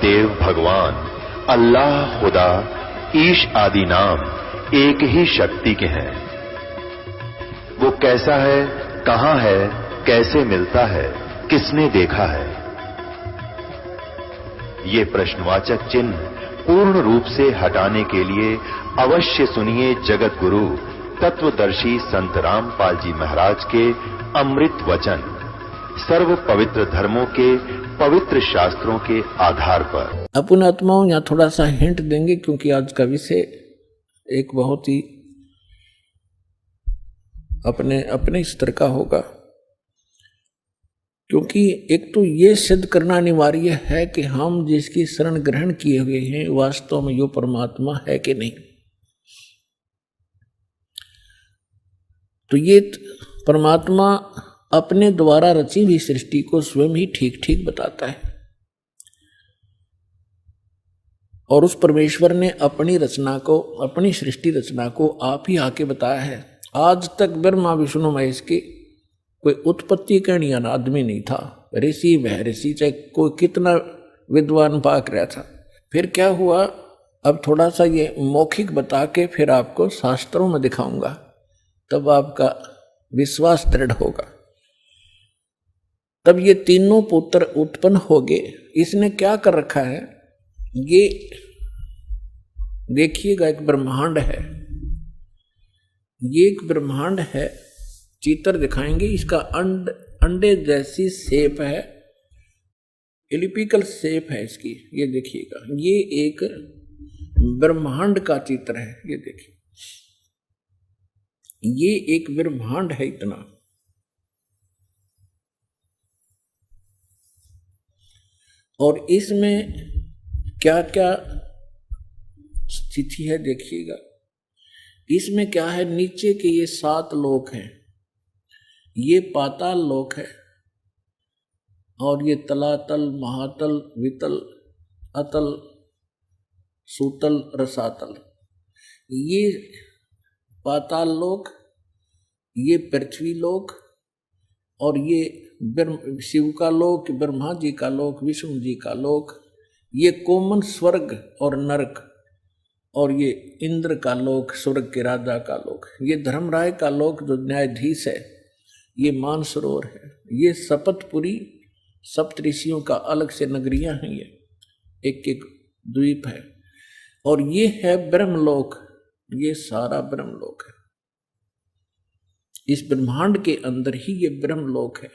देव भगवान अल्लाह, खुदा, ईश आदि नाम एक ही शक्ति के हैं। वो कैसा है, कहां है, कैसे मिलता है, किसने देखा है? ये प्रश्नवाचक चिन्ह पूर्ण रूप से हटाने के लिए अवश्य सुनिए जगत गुरु तत्वदर्शी संत रामपाल जी महाराज के अमृत वचन, सर्व पवित्र धर्मों के पवित्र शास्त्रों के आधार पर। अपन आत्माओं यहां थोड़ा सा हिंट देंगे, क्योंकि आज का विषय एक बहुत ही अपने स्तर का होगा। क्योंकि एक तो ये सिद्ध करना अनिवार्य है कि हम जिसकी शरण ग्रहण किए हुए हैं वास्तव में यो परमात्मा है कि नहीं। तो ये परमात्मा अपने द्वारा रची हुई सृष्टि को स्वयं ही ठीक ठीक बताता है, और उस परमेश्वर ने अपनी रचना को, अपनी सृष्टि रचना को आप ही आके बताया है। आज तक ब्रह्मा विष्णु महेश की कोई उत्पत्ति कहने वाला आदमी नहीं था। ऋषि वह ऋषि, चाहे कोई कितना विद्वान पाक रहा था। फिर क्या हुआ, अब थोड़ा सा ये मौखिक बता के फिर आपको शास्त्रों में दिखाऊंगा, तब आपका विश्वास दृढ़ होगा। तब ये तीनों पुत्र उत्पन्न हो गए। इसने क्या कर रखा है, ये देखिएगा, एक ब्रह्मांड है। ये एक ब्रह्मांड है, चित्र दिखाएंगे। इसका अंडे जैसी शेप है, एलिप्टिकल शेप है इसकी। ये देखिएगा, ये एक ब्रह्मांड का चित्र है। ये देखिए, ये एक ब्रह्मांड है इतना। और इसमें क्या क्या स्थिति है देखिएगा। इसमें क्या है, नीचे के ये 7 लोक हैं, ये पाताल लोक है, और ये तलातल, महातल, वितल, अतल, सूतल, रसातल। ये पाताल लोक, ये पृथ्वी लोक, और ये शिव का लोक, ब्रह्मा जी का लोक, विष्णु जी का लोक, ये कोमन स्वर्ग और नरक, और ये इंद्र का लोक, स्वर्ग के राजा का लोक। ये धर्मराय का लोक जो न्यायाधीश है, ये मानसरोवर है। ये शपथपुरी सप्तऋषियों का अलग से नगरियां हैं, ये एक एक द्वीप है। और ये है ब्रह्मलोक, ये सारा ब्रह्मलोक है। इस ब्रह्मांड के अंदर ही ये ब्रह्मलोक है।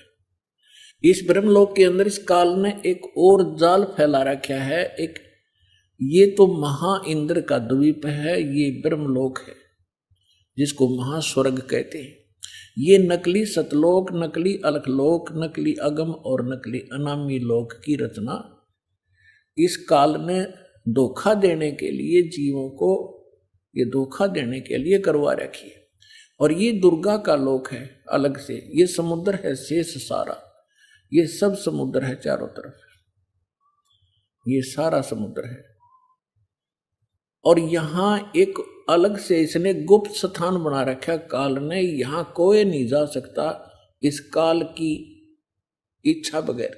इस ब्रह्मलोक के अंदर इस काल ने एक और जाल फैला रखा है। एक ये तो महा इंद्र का द्वीप है, ये ब्रह्मलोक है जिसको महास्वर्ग कहते हैं। ये नकली सतलोक, नकली अलखलोक, नकली अगम और नकली अनामी लोक की रचना इस काल ने धोखा देने के लिए, जीवों को ये धोखा देने के लिए करवा रखी है। और ये दुर्गा का लोक है अलग से। ये समुद्र है शेष सारा, ये सब समुद्र है चारों तरफ, ये सारा समुद्र है। और यहां एक अलग से इसने गुप्त स्थान बना रखा काल ने, यहां कोई नहीं जा सकता इस काल की इच्छा बगैर।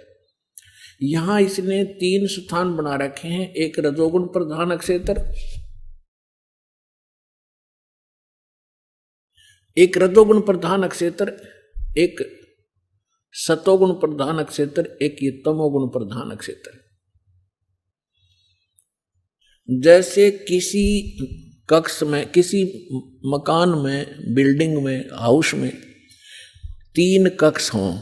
यहां इसने 3 स्थान बना रखे हैं, एक रजोगुण प्रधान क्षेत्र, एक रजोगुण प्रधान क्षेत्र, एक सतोगुण प्रधान क्षेत्र, एक ये तमोगुण प्रधान क्षेत्र। जैसे किसी कक्ष में, किसी मकान में, बिल्डिंग में, हाउस में 3 कक्ष हों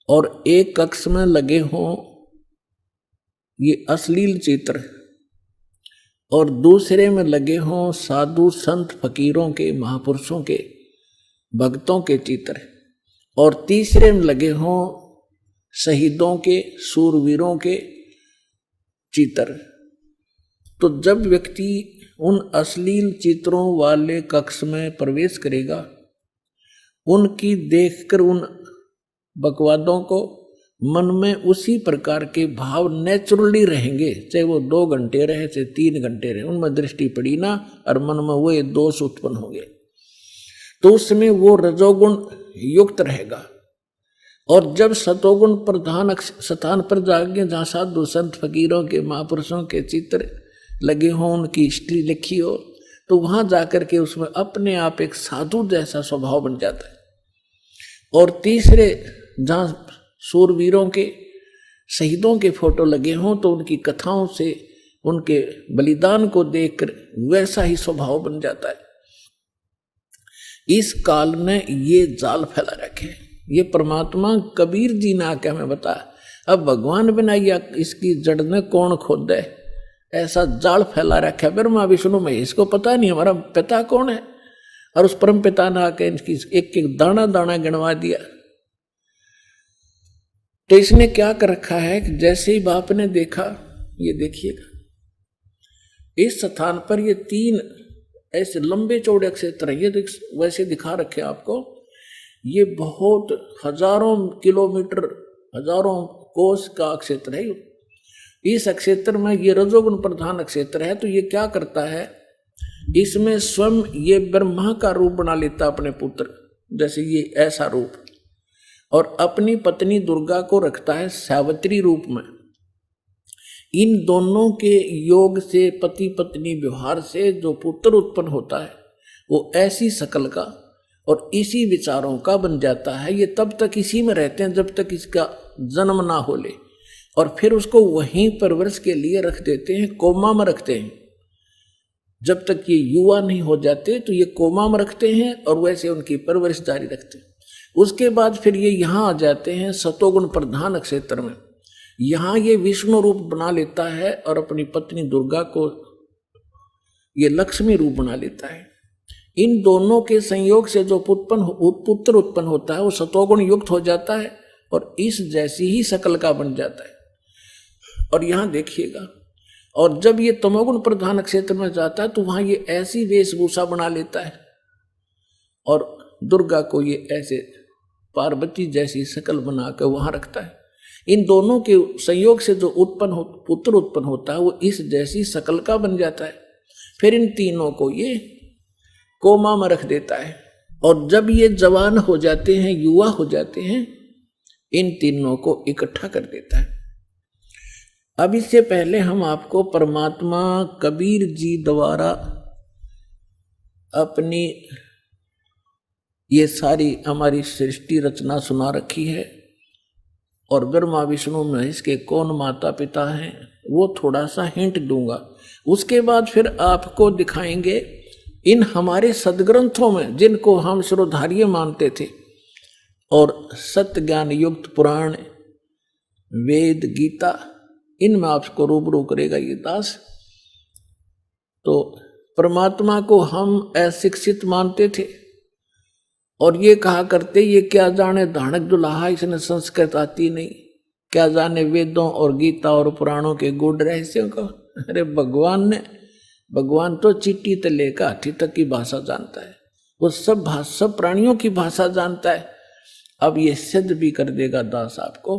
और एक कक्ष में लगे हों ये अश्लील चित्र, और दूसरे में लगे हों साधु संत फकीरों के, महापुरुषों के, भक्तों के चित्र, और तीसरे में लगे हों शहीदों के, सूरवीरों के चित्र। तो जब व्यक्ति उन अश्लील चित्रों वाले कक्ष में प्रवेश करेगा, उनकी देखकर उन बकवादों को मन में उसी प्रकार के भाव नेचुरली रहेंगे, चाहे वो 2 घंटे रहे, चाहे 3 घंटे रहे, उनमें दृष्टि पड़ी ना और मन में वो दोष उत्पन्न हो गए, तो उसमें वो रजोगुण युक्त रहेगा। और जब सतोगुण प्रधान स्थान पर जाएंगे, जहाँ साधु संत फकीरों के महापुरुषों के चित्र लगे हों, उनकी हिस्ट्री लिखी हो, तो वहां जाकर के उसमें अपने आप एक साधु जैसा स्वभाव बन जाता है। और तीसरे, जहाँ शूरवीरों के शहीदों के फोटो लगे हों, तो उनकी कथाओं से, उनके बलिदान को देखकर वैसा ही स्वभाव बन जाता है। इस काल ने ये जाल फैला रखे, ये परमात्मा कबीर जी ने आके हमें बताया। अब भगवान बनाइया इसकी जड़ ने कौन खोद है, ऐसा जाल फैला रखा है। ब्रह्मा विष्णु महेश को पता नहीं हमारा पिता कौन है, और उस परम पिता ने आके इनकी एक एक दाना दाना गिनवा दिया। तो इसने क्या कर रखा है कि जैसे ही बाप ने देखा, ये देखिएगा इस स्थान पर ये 3 ऐसे लंबे चौड़े क्षेत्र है, ये वैसे दिखा रखे आपको। ये बहुत हजारों किलोमीटर, हजारों कोस का क्षेत्र है। इस क्षेत्र में ये रजोगुण प्रधान क्षेत्र है। तो ये क्या करता है, इसमें स्वयं ये ब्रह्मा का रूप बना लेता अपने पुत्र, जैसे ये ऐसा रूप, और अपनी पत्नी दुर्गा को रखता है सावित्री रूप में। इन दोनों के योग से, पति पत्नी व्यवहार से जो पुत्र उत्पन्न होता है वो ऐसी शकल का और इसी विचारों का बन जाता है। ये तब तक इसी में रहते हैं जब तक इसका जन्म ना हो ले, और फिर उसको वहीं परवरिश के लिए रख देते हैं, कोमा में रखते हैं। जब तक ये युवा नहीं हो जाते तो ये कोमा में रखते हैं और वैसे उनकी परवरिश जारी रखते हैं। उसके बाद फिर ये यहाँ आ जाते हैं सतोगुण प्रधान क्षेत्र में। यहाँ ये विष्णु रूप बना लेता है और अपनी पत्नी दुर्गा को ये लक्ष्मी रूप बना लेता है। इन दोनों के संयोग से जो पुत्र उत्पन्न होता है वो सतोगुण युक्त हो जाता है और इस जैसी ही शकल का बन जाता है। और यहाँ देखिएगा, और जब ये तमोगुण प्रधान क्षेत्र में जाता है तो वहां ये ऐसी वेशभूषा बना लेता है और दुर्गा को ये ऐसे पार्वती जैसी शकल बनाकर वहां रखता है। इन दोनों के संयोग से जो पुत्र उत्पन्न होता है वो इस जैसी शकल का बन जाता है। फिर इन तीनों को ये कोमा में रख देता है, और जब ये जवान हो जाते हैं, युवा हो जाते हैं, इन तीनों को इकट्ठा कर देता है। अब इससे पहले हम आपको परमात्मा कबीर जी द्वारा अपनी ये सारी हमारी सृष्टि रचना सुना रखी है, और ब्रह्मा विष्णु महेश के कौन माता पिता हैं वो थोड़ा सा हिंट दूंगा। उसके बाद फिर आपको दिखाएंगे इन हमारे सदग्रंथों में, जिनको हम श्रोधार्य मानते थे, और सत्य ज्ञान युक्त पुराण, वेद, गीता, इनमें आपको रूबरू करेगा ये दास। तो परमात्मा को हम अशिक्षित मानते थे और ये कहा करते ये क्या जाने धानक दुल्हा, इसने संस्कृत आती नहीं, क्या जाने वेदों और गीता और पुराणों के गूढ़ रहस्यों को। अरे भगवान तो चिट्ठी से लेकर हाथी तक की भाषा जानता है, वो सब प्राणियों की भाषा जानता है। अब ये सिद्ध भी कर देगा दास आपको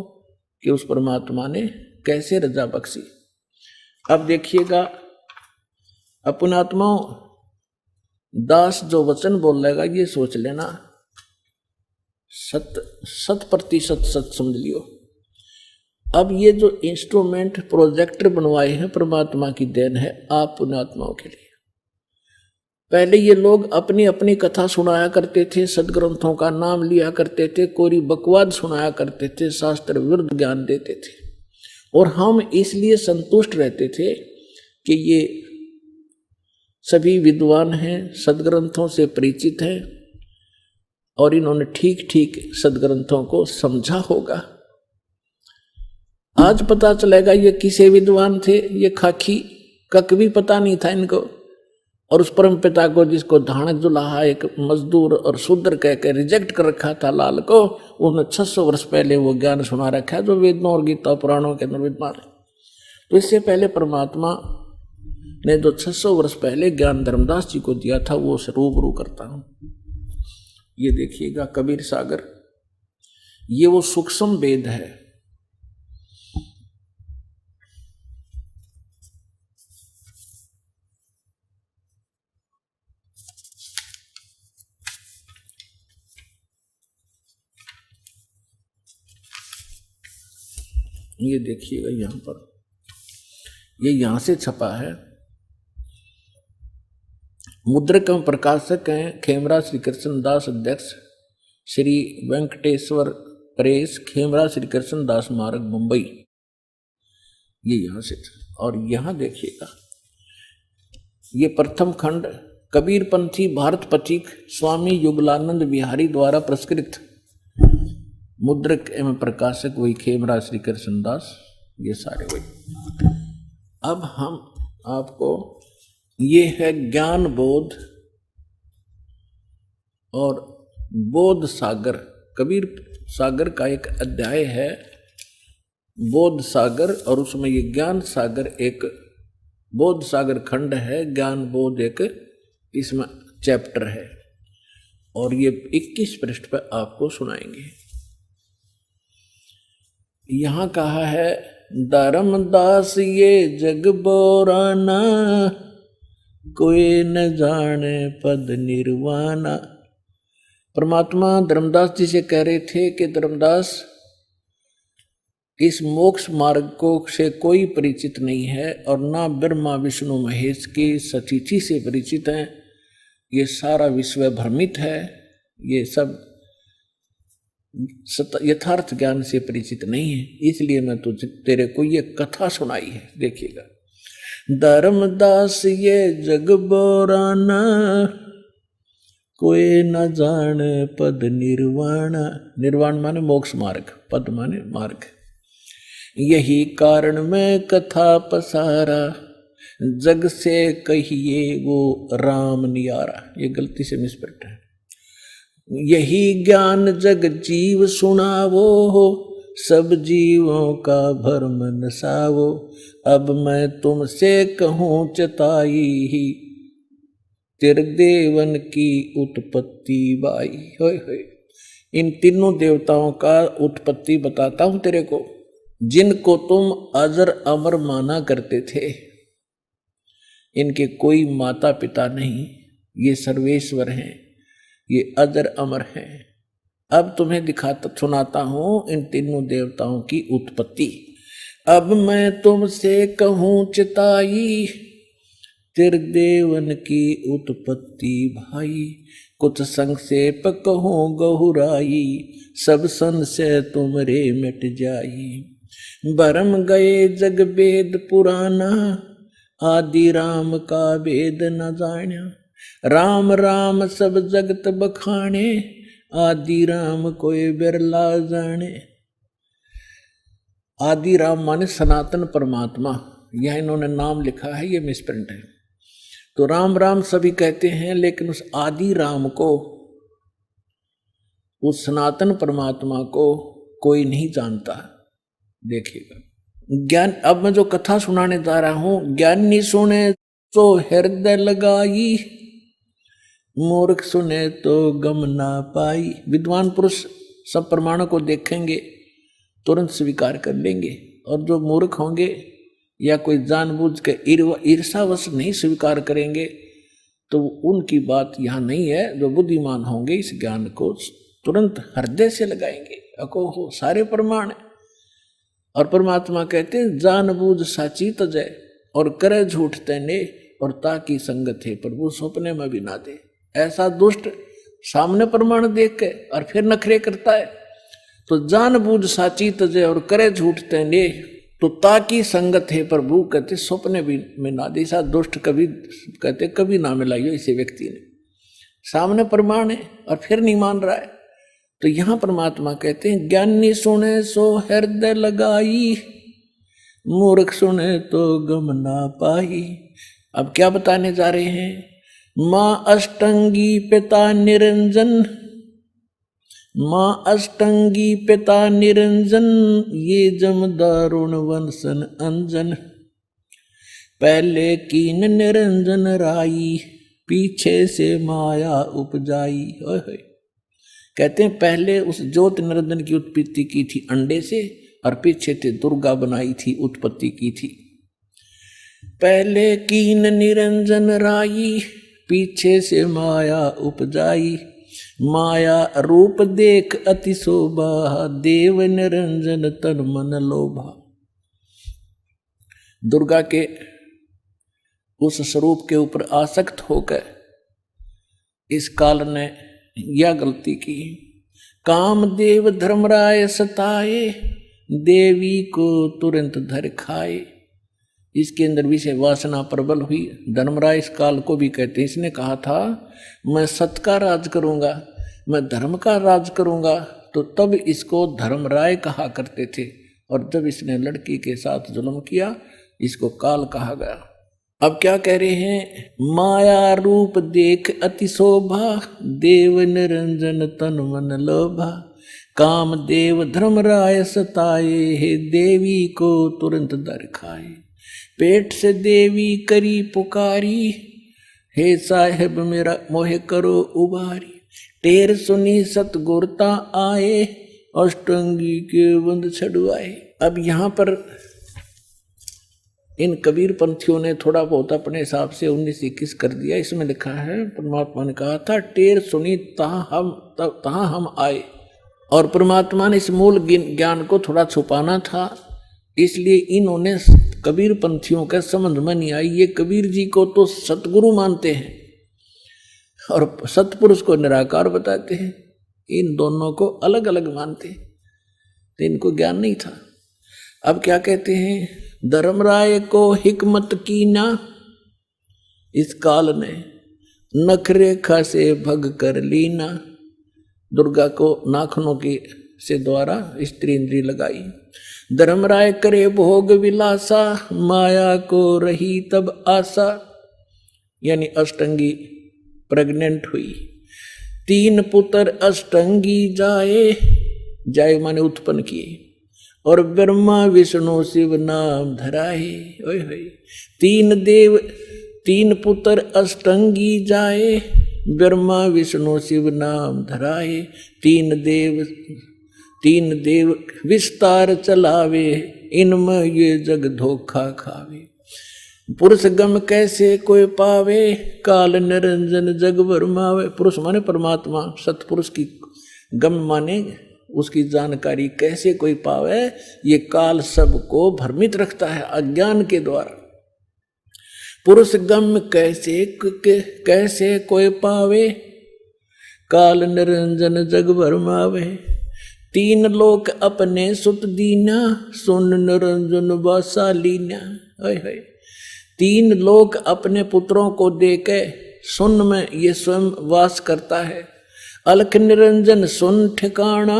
कि उस परमात्मा ने कैसे रजा बख्शी। अब देखिएगा अपनात्माओं, दास जो वचन बोलेगा ये सोच लेना 100% सच समझ लियो। अब ये जो इंस्ट्रूमेंट प्रोजेक्टर बनवाए हैं परमात्मा की देन है आप पुण्यात्माओं के लिए। पहले ये लोग अपनी अपनी कथा सुनाया करते थे, सदग्रंथों का नाम लिया करते थे, कोरी बकवाद सुनाया करते थे, शास्त्र विरुद्ध ज्ञान देते थे, और हम इसलिए संतुष्ट रहते थे कि ये सभी विद्वान हैं, सदग्रंथों से परिचित हैं और इन्होंने ठीक ठीक सदग्रंथों को समझा होगा। आज पता चलेगा ये किसे विद्वान थे, ये खाकी कक भी पता नहीं था इनको, और उस परम पिता को जिसको धानक दुल्हा एक मजदूर और शूद्र कह के रिजेक्ट कर रखा था लाल को, उन्होंने 600 वर्ष पहले वो ज्ञान सुना रखा है जो वेदों और गीता पुराणों के अंदर विद्वान है। तो इससे पहले परमात्मा ने जो 600 वर्ष पहले ज्ञान धर्मदास जी को दिया था वो रूबरू करता हूं। ये देखिएगा कबीर सागर, ये वो सूक्ष्म वेद है। ये देखिएगा यहाँ पर, ये यहाँ से छपा है। मुद्रक एवं प्रकाशक हैं खेमरा श्री कृष्ण दास, अध्यक्ष श्री वेंकटेश्वर प्रेस, खेमरा श्री कृष्ण दास मार्ग, मुंबई। ये यहाँ से था। और यहाँ देखिएगा, ये प्रथम खंड कबीरपंथी भारत पथिक स्वामी युगलानंद विहारी द्वारा प्रस्कृत, मुद्रक एवं प्रकाशक वही खेमरा श्री कृष्ण दास, ये सारे वही। अब हम आपको, ये है ज्ञान बोध और बोध सागर, कबीर सागर का एक अध्याय है बोध सागर, और उसमें ये ज्ञान सागर एक बोध सागर खंड है, ज्ञान बोध एक इसमें चैप्टर है, और ये 21 पृष्ठ पर आपको सुनाएंगे। यहाँ कहा है, धर्मदास ये जग बोराना, कोई न जाने पद निर्वाणा। परमात्मा धर्मदास जी से कह रहे थे कि धर्मदास, इस मोक्ष मार्ग को से कोई परिचित नहीं है, और ना ब्रह्मा विष्णु महेश की सतिथि से परिचित हैं। ये सारा विश्व भ्रमित है, ये सब यथार्थ ज्ञान से परिचित नहीं है, इसलिए मैं तेरे को ये कथा सुनाई है। देखिएगा, धर्मदास ये जग बोराना, कोई न जाने पद निर्वाण। निर्वाण माने मोक्ष मार्ग, पद माने मार्ग। यही कारण मैं कथा पसारा, जग से कहिए वो राम नियारा। ये गलती से मिसप्रिंट है। यही ज्ञान जग जीव सुनावो, सब जीवों का भरम नसावो। अब मैं तुमसे कहूँ चताई, तेरे देवन की उत्पत्ति बाई। होय होय, इन तीनों देवताओं का उत्पत्ति बताता हूं तेरे को, जिनको तुम अजर अमर माना करते थे। इनके कोई माता पिता नहीं, ये सर्वेश्वर हैं, ये अजर अमर हैं। अब तुम्हें सुनाता हूं इन तीनों देवताओं की उत्पत्ति। अब मैं तुमसे कहूँ चिताई, तेरे देवन की उत्पत्ति भाई। कुछ संक्षेप कहूँ गहुराई, सब संशय तुमरे मिट जाई। भरम गए जग वेद पुराना, आदि राम का वेद न जान्या। राम राम सब जगत बखाने, आदि राम कोई बिरला जाने। आदि राम माने सनातन परमात्मा, यह इन्होंने नाम लिखा है, ये मिसप्रिंट है। तो राम राम सभी कहते हैं, लेकिन उस आदि राम को, उस सनातन परमात्मा को कोई नहीं जानता। देखिएगा, ज्ञान, अब मैं जो कथा सुनाने जा रहा हूं, ज्ञानी सुने तो हृदय लगाई, मूर्ख सुने तो गम ना पाई। विद्वान पुरुष सब प्रमाणों को देखेंगे, तुरंत स्वीकार कर लेंगे, और जो मूर्ख होंगे या कोई जानबूझ के ईर्षावश नहीं स्वीकार करेंगे, तो उनकी बात यहाँ नहीं है। जो बुद्धिमान होंगे इस ज्ञान को तुरंत हृदय से लगाएंगे। अको हो सारे प्रमाण है। और परमात्मा कहते हैं, जानबूझ साची तजय और करे झूठ तैने, और ताकि संगत है प्रभु सपने में भी ना दे। ऐसा दुष्ट सामने प्रमाण देख के और फिर नखरे करता है, तो जानबूझ साची तजय और करे झूठ तैने, तो ताकि संगत है प्रभु कहते सपने भी में ना दे। ऐसा दुष्ट कभी कहते कभी ना मिलाइयो इसे व्यक्ति ने। सामने प्रमाण है और फिर नहीं मान रहा है। तो यहां परमात्मा कहते हैं, ज्ञानी सुने सो हृदय लगाई, मूर्ख सुने तो गम ना पाई। अब क्या बताने जा रहे हैं? माँ अष्टंगी पिता निरंजन, माँ अष्टंगी पिता निरंजन, ये जम दारुण वंशन अंजन। पहले कीन निरंजन राई, पीछे से माया उपजाई। कहते हैं पहले उस ज्योत निरंजन की उत्पत्ति की थी अंडे से, और पीछे से दुर्गा बनाई थी, उत्पत्ति की थी। पहले कीन निरंजन राई, पीछे से माया उपजाई। माया रूप देख अति शोभा, देव निरंजन तन मन लोभा। दुर्गा के उस स्वरूप के ऊपर आसक्त होकर इस काल ने यह गलती की। कामदेव धर्मराय सताए, देवी को तुरंत धर खाए। इसके अंदर विषय वासना प्रबल हुई। धर्मराय इस काल को भी कहते हैं। इसने कहा था मैं सत का राज करूंगा, मैं धर्म का राज करूंगा, तो तब इसको धर्मराय कहा करते थे। और जब इसने लड़की के साथ जुल्म किया, इसको काल कहा गया। अब क्या कह रहे हैं? माया रूप देख अति शोभा, देव निरंजन तन मन लोभा। काम देव धर्मराय सताए, हे देवी को तुरंत दर खाए। पेट से देवी करी पुकारी, हे साहेब मेरा मोहे करो उबारी। टेर सुनी सतगुरता आए, अष्टंगी के बंद छड़वाए। अब यहाँ पर इन कबीर पंथियों ने थोड़ा बहुत अपने हिसाब से 19-21 कर दिया। इसमें लिखा है परमात्मा ने कहा था टेर सुनी तहाँ हम आए। और परमात्मा ने इस मूल ज्ञान को थोड़ा छुपाना था, इसलिए इन्होंने कबीर पंथियों के समझ में नहीं आई। ये कबीर जी को तो सतगुरु मानते हैं और सतपुरुष को निराकार बताते हैं, इन दोनों को अलग अलग मानते हैं, तो इनको ज्ञान नहीं था। अब क्या कहते हैं? धर्मराय को हिकमत की ना, इस काल ने नखरेखा से भग कर लीना। दुर्गा को नाखनों की से द्वारा स्त्री इंद्री लगाई। धर्मराय करे भोग विलासा, माया को रही तब आशा। यानी अष्टंगी प्रेग्नेंट हुई। 3 पुत्र अष्टंगी जाए माने उत्पन्न किए, और ब्रह्मा विष्णु शिव नाम धराए। ओए होए 3 पुत्र अष्टंगी जाए, ब्रह्मा विष्णु शिव नाम धराए। 3 देव विस्तार चलावे, इनमें ये जग धोखा खावे। पुरुष गम कैसे कोई पावे, काल निरंजन जग भरमावे। पुरुष माने परमात्मा, सतपुरुष की गम माने उसकी जानकारी कैसे कोई पावे। ये काल सबको भ्रमित रखता है अज्ञान के द्वारा। पुरुष गम कैसे कोई पावे, काल निरंजन जग भरमावे। 3 लोक अपने सुत दीना, सुन निरंजन वासा लीना। 3 लोक अपने पुत्रों को देके सुन में ये स्वयं वास करता है। अलख निरंजन सुन ठिकाना,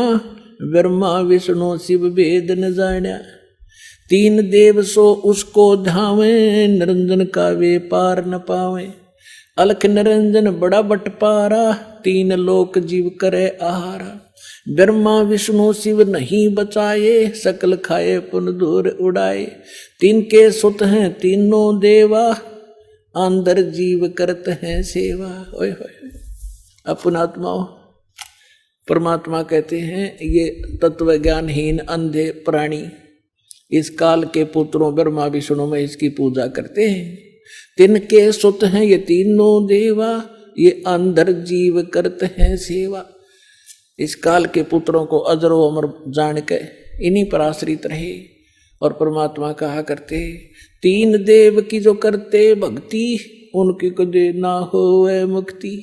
ब्रह्मा विष्णु शिव भेद न जाना। 3 देव सो उसको धावे, निरंजन का वे पार न पावे। अलख निरंजन बड़ा बटपारा, 3 लोक जीव करे आहारा। ब्रह्मा विष्णु शिव नहीं बचाए, सकल खाए पुन दूर उड़ाए। 3 के सुत हैं तीनों देवा, अंदर जीव करते हैं सेवा। ओए होए अपनात्माओं, परमात्मा कहते हैं ये तत्व ज्ञानहीन अंधे प्राणी इस काल के पुत्रों ब्रह्मा विष्णु में इसकी पूजा करते हैं। 3 के सुत हैं ये तीनों देवा, ये अंदर जीव करते हैं सेवा। इस काल के पुत्रों को अजरो अमर जान के इन्हीं पर आश्रित रहे। और परमात्मा कहा करते 3 देव की जो करते भक्ति, उनकी कदे ना होवे मुक्ति।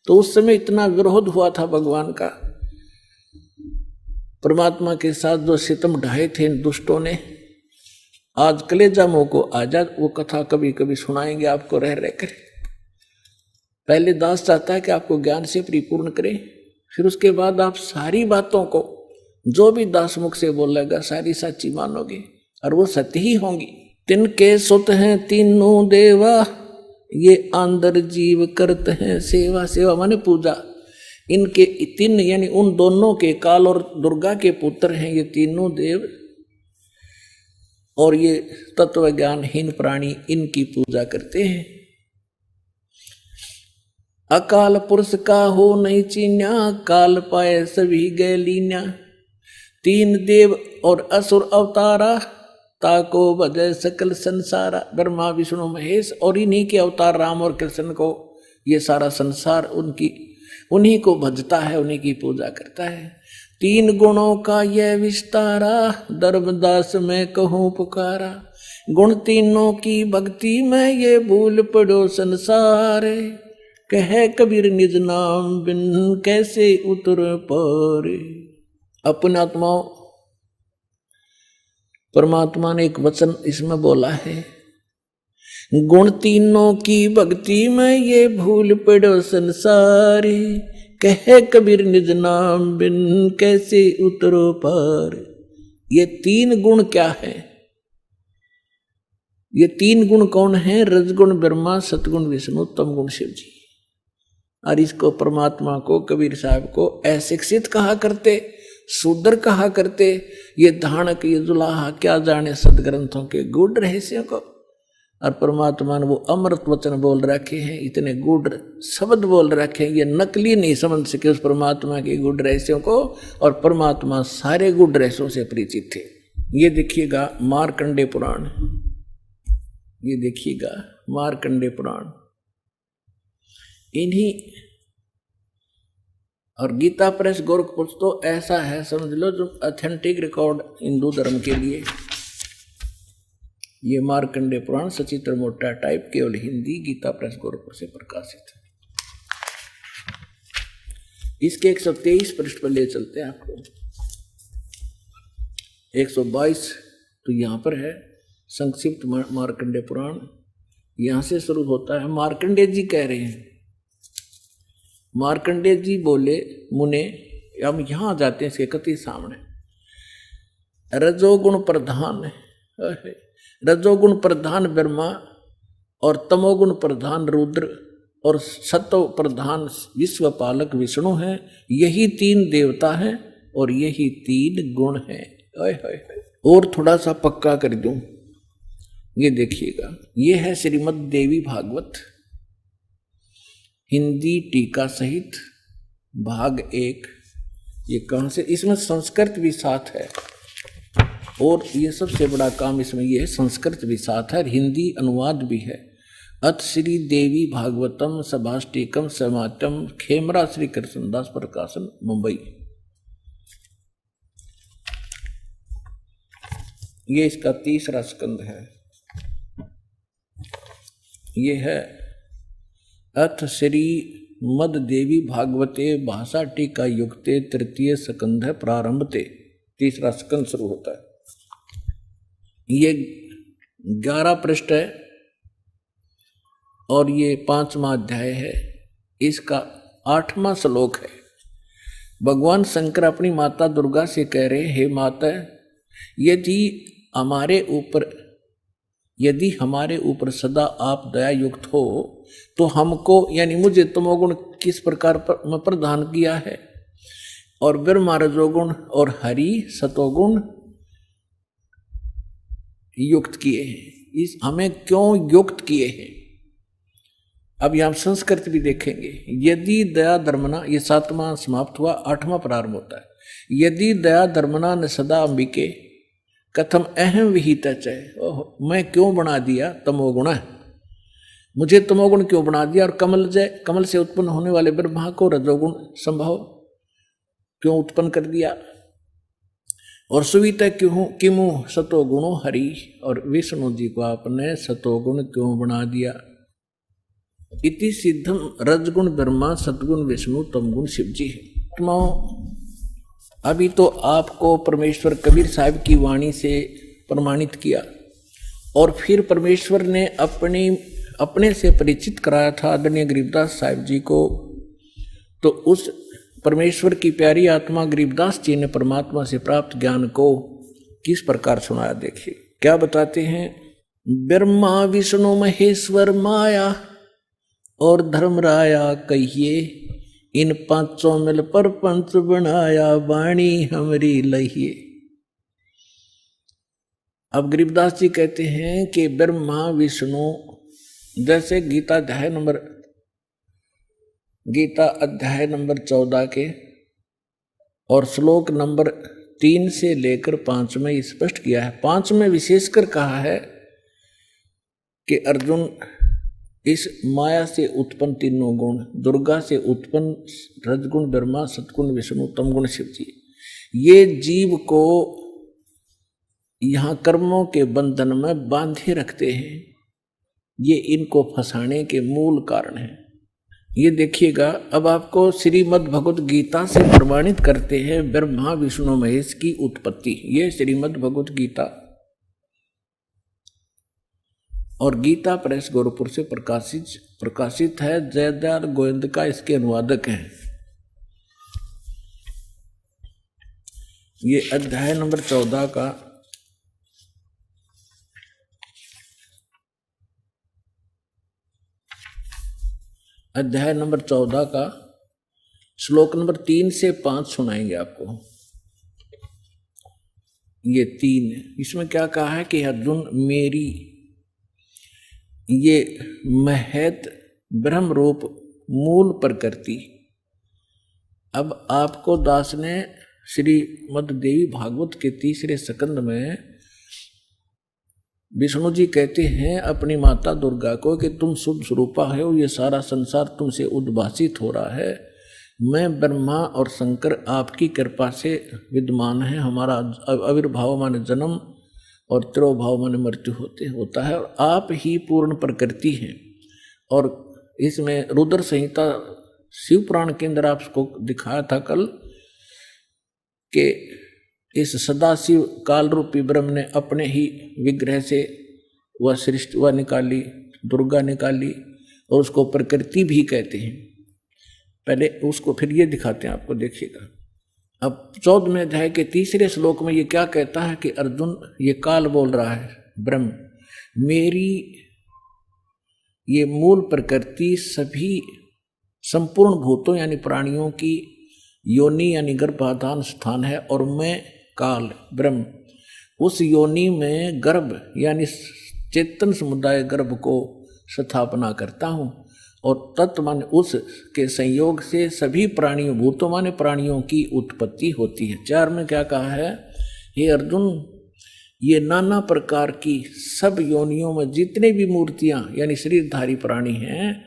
तो उस समय इतना विरोध हुआ था भगवान का, परमात्मा के साथ जो सितम ढाए थे दुष्टों ने। आज कलेजा मोह को आजाद, वो कथा कभी कभी सुनाएंगे आपको रह कर। पहले दास चाहता है कि आपको ज्ञान से परिपूर्ण करे, फिर उसके बाद आप सारी बातों को जो भी दास मुख से बोलेगा सारी सच्ची मानोगे और वो सत्य ही होंगी। 3 के सुत हैं तीनों देवा, ये अंदर जीव करते हैं सेवा। सेवा माने पूजा। इनके 3 यानी उन दोनों के, काल और दुर्गा के पुत्र हैं ये तीनों देव, और ये तत्व ज्ञानहीन प्राणी इनकी पूजा करते हैं। अकाल पुरुष का हो नहीं चीन्या, काल पाए सभी गए लीन्या। 3 देव और असुर अवतारा, ताको बजय सकल संसारा। ब्रह्मा विष्णु महेश और इन्हीं के अवतार राम और कृष्ण को ये सारा संसार उन्हीं को भजता है, उन्हीं की पूजा करता है। 3 गुणों का यह विस्तारा, धर्मदास में कहूँ पुकारा। गुण तीनों की भक्ति में ये भूल पड़ो संसार, कहे कबीर निज नाम बिन कैसे उतर पार। अपने आत्माओं, परमात्मा ने एक वचन इसमें बोला है, गुण तीनों की भक्ति में ये भूल पड़ो संसार, कहे कबीर निज नाम बिन कैसे उतरो पार। ये तीन गुण क्या है? ये तीन गुण कौन है? रजगुण ब्रह्मा, सतगुण विष्णु, तमगुण शिव जी। और इसको परमात्मा को, कबीर साहब को अशिक्षित कहा करते, शूद्र कहा करते। ये धानक, ये जुलाहा क्या जाने सदग्रंथों के गूढ़ रहस्यों को। और परमात्मा ने वो अमृत वचन बोल रखे हैं, इतने गूढ़ शब्द बोल रखे हैं, ये नकली नहीं समझ सके उस परमात्मा के गूढ़ रहस्यों को। और परमात्मा सारे गूढ़ रहस्यों से परिचित थे। ये देखिएगा मार्कंडे पुराण, ये देखिएगा मार्कंडे पुराण, इन्हीं और गीता प्रेस गोरखपुर तो ऐसा है समझ लो जो ऑथेंटिक रिकॉर्ड हिंदू धर्म के लिए। ये मार्कंडे पुराण सचित्र मोटा टाइप, केवल हिंदी, गीता प्रेस गोरखपुर से प्रकाशित है। इसके 123 पृष्ठ पर ले चलते हैं आपको। 122 तो यहां पर है संक्षिप्त मार्कंडे पुराण, यहां से शुरू होता है। मार्कंडे जी कह रहे हैं, मार्कंडे जी बोले, मुने, हम यहां जाते हैं इसके कति सामने। रजोगुण प्रधान, रजोगुण प्रधान ब्रह्मा और तमोगुण प्रधान रुद्र और सत्व प्रधान विश्वपालक विष्णु हैं। यही तीन देवता हैं और यही तीन गुण हैं। और थोड़ा सा पक्का कर दूं, ये देखिएगा, ये है श्रीमद् देवी भागवत हिंदी टीका सहित भाग 1। ये कहां से? इसमें संस्कृत भी साथ है और ये सबसे बड़ा काम इसमें ये है, संस्कृत भी साथ है, हिंदी अनुवाद भी है। अथ श्री देवी भागवतम सभाष्टिकम समाटम, खेमरा श्री कृष्णदास प्रकाशन, मुंबई। ये इसका 3रा स्कंद है। ये है अथ श्री मद देवी भागवते भाषा टीका युक्ते 3 स्कंध है प्रारंभते, 3रा स्कंद शुरू होता है। ये 11 पृष्ठ है और ये 5वां अध्याय है। इसका 8वां श्लोक है। भगवान शंकर अपनी माता दुर्गा से कह रहे, हे माता, यदि हमारे ऊपर सदा आप दया युक्त हो तो हमको यानी मुझे तमोगुण किस प्रकार में प्रदान किया है और ब्रह्मा रजोगुण और हरि सतोगुण युक्त किए हैं। इस हमें क्यों युक्त किए हैं? अब यहां संस्कृत भी देखेंगे। यदि दया धर्मना, ये 7वां समाप्त हुआ, 8वां प्रारंभ होता है। यदि दया धर्मना न सदा अंबिके कथम अहम विहित है। मैं क्यों बना दिया तमोगुण, मुझे तमोगुण क्यों बना दिया? और कमल से उत्पन्न होने वाले ब्रह्मा को रजोगुण संभव क्यों उत्पन्न कर दिया? और सुविता क्यों किमु सतोगुणो हरि, और विष्णु जी को आपने सतोगुण क्यों बना दिया? इति सिद्धम रजगुण ब्रह्मा सतगुण विष्णु तमगुण शिव जी है। अभी तो आपको परमेश्वर कबीर साहब की वाणी से प्रमाणित किया और फिर परमेश्वर ने अपने से परिचित कराया था आदरणीय गरीबदास साहब जी को। तो उस परमेश्वर की प्यारी आत्मा गरीबदास जी ने परमात्मा से प्राप्त ज्ञान को किस प्रकार सुनाया। देखिए क्या बताते हैं। ब्रह्मा विष्णु महेश्वर माया और धर्मराया कहिए, इन पांचों मिल पर पंच बनाया, वाणी हमरी लहिए। अब गरीबदास जी कहते हैं कि ब्रह्मा विष्णु, जैसे गीता अध्याय नंबर 14 के और श्लोक नंबर 3 से लेकर 5 में स्पष्ट किया है। 5 में विशेषकर कहा है कि अर्जुन, इस माया से उत्पन्न तीनों गुण, दुर्गा से उत्पन्न रजगुण ब्रह्मा सतगुण विष्णु तमगुण शिव जी, ये जीव को यहां कर्मों के बंधन में बांधे रखते हैं। ये इनको फंसाने के मूल कारण है। ये देखिएगा, अब आपको श्रीमद् भगवत गीता से प्रमाणित करते हैं ब्रह्मा विष्णु महेश की उत्पत्ति। ये श्रीमद् भगवत गीता और गीता प्रेस गोरखपुर से प्रकाशित है। जयदयाल गोविंद का इसके अनुवादक हैं। ये अध्याय नंबर 14 का श्लोक नंबर 3 से 5 सुनाएंगे आपको। ये 3 है। इसमें क्या कहा है कि अर्जुन मेरी ये महत ब्रह्म रूप मूल प्रकृति। अब आपको दास ने श्रीमद् देवी भागवत के 3रे स्कंद में विष्णु जी कहते हैं अपनी माता दुर्गा को कि तुम शुद्ध स्वरूपा हो, ये सारा संसार तुमसे उद्भासित हो रहा है। मैं ब्रह्मा और शंकर आपकी कृपा से विद्यमान है। हमारा आविर्भाव माने जन्म और तिरोभाव माने मृत्यु होता है और आप ही पूर्ण प्रकृति हैं। और इसमें रुद्र संहिता शिव पुराण के अंदर आपको दिखाया था कल कि इस सदाशिव काल रूपी ब्रह्म ने अपने ही विग्रह से वह सृष्टि वह निकाली, दुर्गा निकाली, और उसको प्रकृति भी कहते हैं। पहले उसको फिर ये दिखाते हैं आपको, देखिएगा। अब 14वें अध्याय के 3रे श्लोक में ये क्या कहता है कि अर्जुन, ये काल बोल रहा है ब्रह्म, मेरी ये मूल प्रकृति सभी संपूर्ण भूतों यानी प्राणियों की योनि यानी गर्भाधान स्थान है, और मैं काल ब्रह्म उस योनि में गर्भ यानी चेतन समुदाय गर्भ को स्थापना करता हूँ, और तत्व माने उस के संयोग से सभी प्राणियों भूतों माने प्राणियों की उत्पत्ति होती है। 4 में क्या कहा है, हे अर्जुन, ये नाना प्रकार की सब योनियों में जितने भी मूर्तियां यानी शरीरधारी प्राणी हैं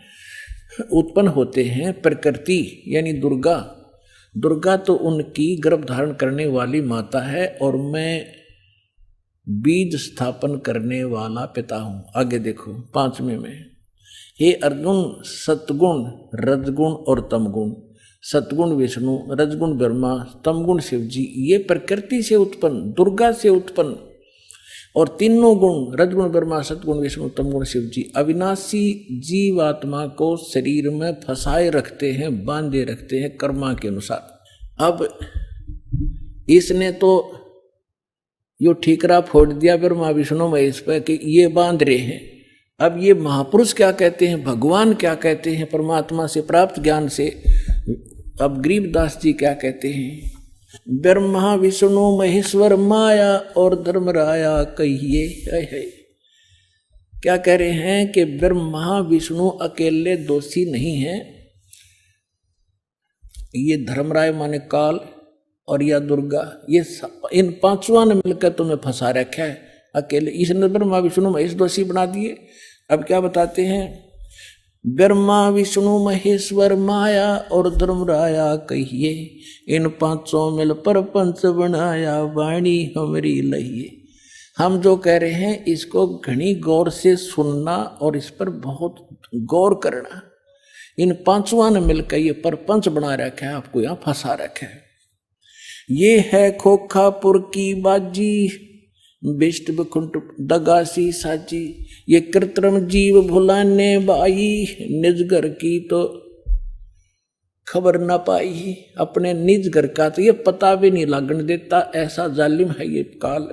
उत्पन्न होते हैं। प्रकृति यानी दुर्गा तो उनकी गर्भ धारण करने वाली माता है, और मैं बीज स्थापन करने वाला पिता हूं। आगे देखो 5वें में, हे अर्जुन, सतगुण रजगुण और तमगुण, सतगुण विष्णु, रजगुण ब्रह्मा, तमगुण शिव जी, ये प्रकृति से उत्पन्न दुर्गा से उत्पन्न, और तीनों गुण रजगुण ब्रह्मा सतगुण विष्णु तमगुण शिव जी अविनाशी जीवात्मा को शरीर में फंसाए रखते हैं, बांधे रखते हैं कर्मा के अनुसार। अब इसने तो यो ठीकरा फोड़ दिया ब्रह्मा विष्णु महेश पर कि ये बांध रहे हैं। अब ये महापुरुष क्या कहते हैं, भगवान क्या कहते हैं परमात्मा से प्राप्त ज्ञान से। अब गरीबदास जी क्या कहते हैं, ब्रह्मा विष्णु महेश्वर माया और धर्मराया कहिए। है क्या कह रहे हैं कि ब्रह्मा विष्णु अकेले दोषी नहीं हैं, ये धर्मराय माने काल और या दुर्गा, ये इन पांचों ने मिलकर तुम्हें फंसा रखा है। अकेले इसने ब्रह्मा विष्णु महेश दोषी बना दिए। अब क्या बताते हैं, ब्रह्मा विष्णु महेश्वर माया और धर्मराया कहिए, इन पांचों मिल पर पंच बनाया वाणी हमरी लहिए। हम जो कह रहे हैं इसको घनी गौर से सुनना और इस पर बहुत गौर करना। इन पांचों ने मिलकर ये परपंच बना रखा है, आपको यहाँ फंसा रखा है। ये है खोखापुर की बाजी, बिष्ट बखुंट दगासी साची, ये कृत्रिम जीव भुलाने बाई, निज घर की तो खबर न पाई। अपने निज घर का तो ये पता भी नहीं लगने देता, ऐसा जालिम है ये काल।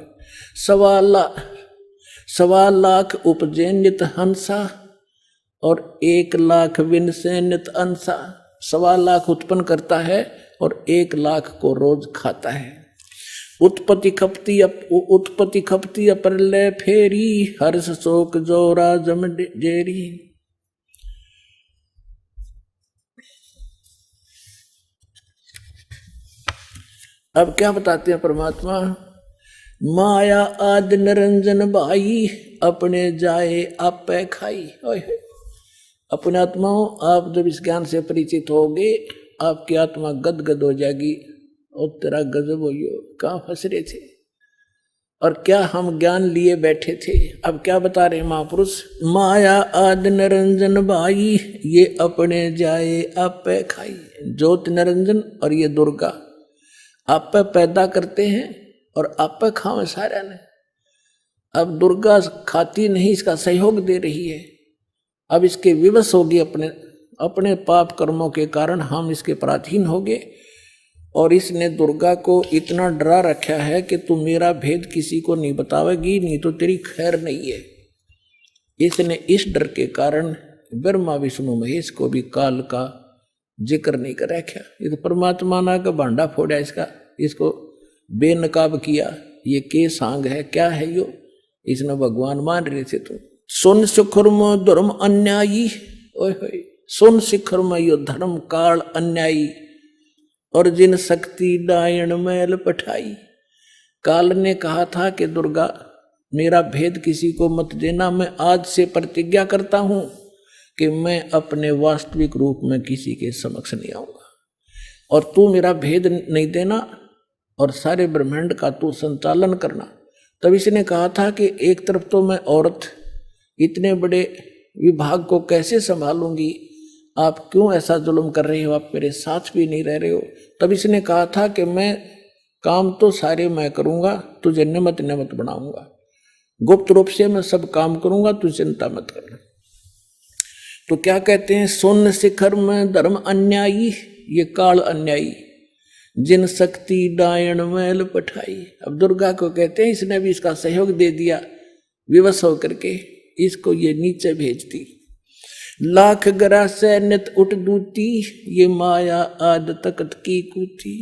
1.25 लाख उपजे नित हंसा और 1 लाख विन से नित अंसा। 1.25 लाख उत्पन्न करता है और 1 लाख को रोज खाता है। उत्पत्ति खपती अप्रलय फेरी, हर्ष शोक जोरा जम जेरी। अब क्या बताते हैं परमात्मा, माया आद निरंजन भाई, अपने जाए आप खाई। अपने आत्माओं, आप जब इस ज्ञान से परिचित होगे आपकी आत्मा गदगद हो जाएगी। और तेरा गजब हो, कहाँ फंस रहे थे, और क्या हम ज्ञान लिए बैठे थे। अब क्या बता रहे महापुरुष, माया आदि निरंजन भाई, ये अपने जाए आप पे खाई। ज्योत निरंजन और ये दुर्गा आप पे पैदा करते हैं और आप पे खावे सारा ने। अब दुर्गा खाती नहीं, इसका सहयोग दे रही है। अब इसके विवश होगी, अपने पाप कर्मों के कारण हम इसके पराधीन हो गए। और इसने दुर्गा को इतना डरा रखा है कि तू मेरा भेद किसी को नहीं बतावेगी, नहीं तो तेरी खैर नहीं है। इसने इस डर के कारण ब्रह्मा विष्णु महेश को भी काल का जिक्र नहीं कर रखा। ये तो परमात्मा ना का भांडा फोड़ा इसको बेनकाब किया। ये के सांग है, क्या है यो, इसने भगवान मान रहे थे। तुम सुन शिखर में धर्म अन्यायी, ओए होए, सुन शिखर में यो धर्म काल अन्यायी, और जिन शक्ति डायन मैल पठाई। काल ने कहा था कि दुर्गा मेरा भेद किसी को मत देना। मैं आज से प्रतिज्ञा करता हूं कि मैं अपने वास्तविक रूप में किसी के समक्ष नहीं आऊंगा, और तू मेरा भेद नहीं देना और सारे ब्रह्मांड का तू संचालन करना। तब इसने कहा था कि एक तरफ तो मैं औरत इतने बड़े विभाग को कैसे संभालूंगी, आप क्यों ऐसा जुल्म कर रहे हो, आप मेरे साथ भी नहीं रह रहे हो। तब इसने कहा था कि मैं काम तो सारे मैं करूंगा, तुझे निमित्त बनाऊंगा, गुप्त रूप से मैं सब काम करूंगा, तू चिंता मत करना। तो क्या कहते हैं, सुन शिखर में धर्म अन्यायी, ये काल अन्यायी, जिन शक्ति डायन मैल पठाई। अब दुर्गा को कहते हैं इसने भी इसका सहयोग दे दिया, विवश होकर के इसको ये नीचे भेजती। लाख गरा से नित उठ दूती, ये माया आद तकत की कूती।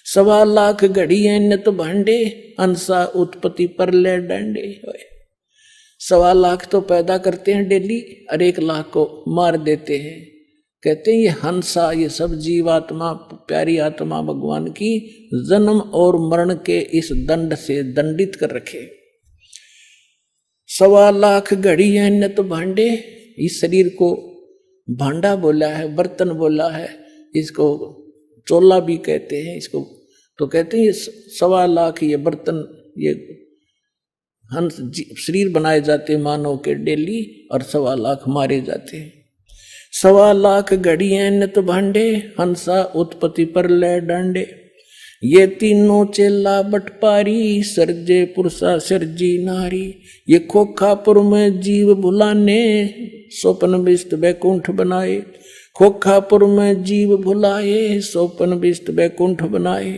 1.25 लाख घड़ियां नित भांडे, हंसा उत्पत्ति पर ले डंडे। 1.25 लाख तो पैदा करते हैं डेली, और 1 लाख को मार देते हैं। कहते हैं ये हंसा, ये सब जीवात्मा, प्यारी आत्मा भगवान की जन्म और मरण के इस दंड से दंडित कर रखे। 1.25 लाख घड़ियां नित भांडे, इस शरीर को भांडा बोला है, बर्तन बोला है, इसको चोला भी कहते हैं इसको। तो कहते हैं ये 1.25 लाख ये बर्तन, ये हंस शरीर बनाए जाते मानव के डेली, और 1.25 लाख मारे जाते हैं। 1.25 लाख घड़ियां नित भांडे, हंसा उत्पत्ति पर ले डांडे। ये तीनों चेला बटपारी, सर्जे पुरुषा सर्जी नारी। ये खोखापुर में जीव भुलाने, स्वप्न विष्ट बैकुंठ बनाए। खोखापुर में जीव भुलाए, स्वप्न विष्ट बैकुंठ बनाए।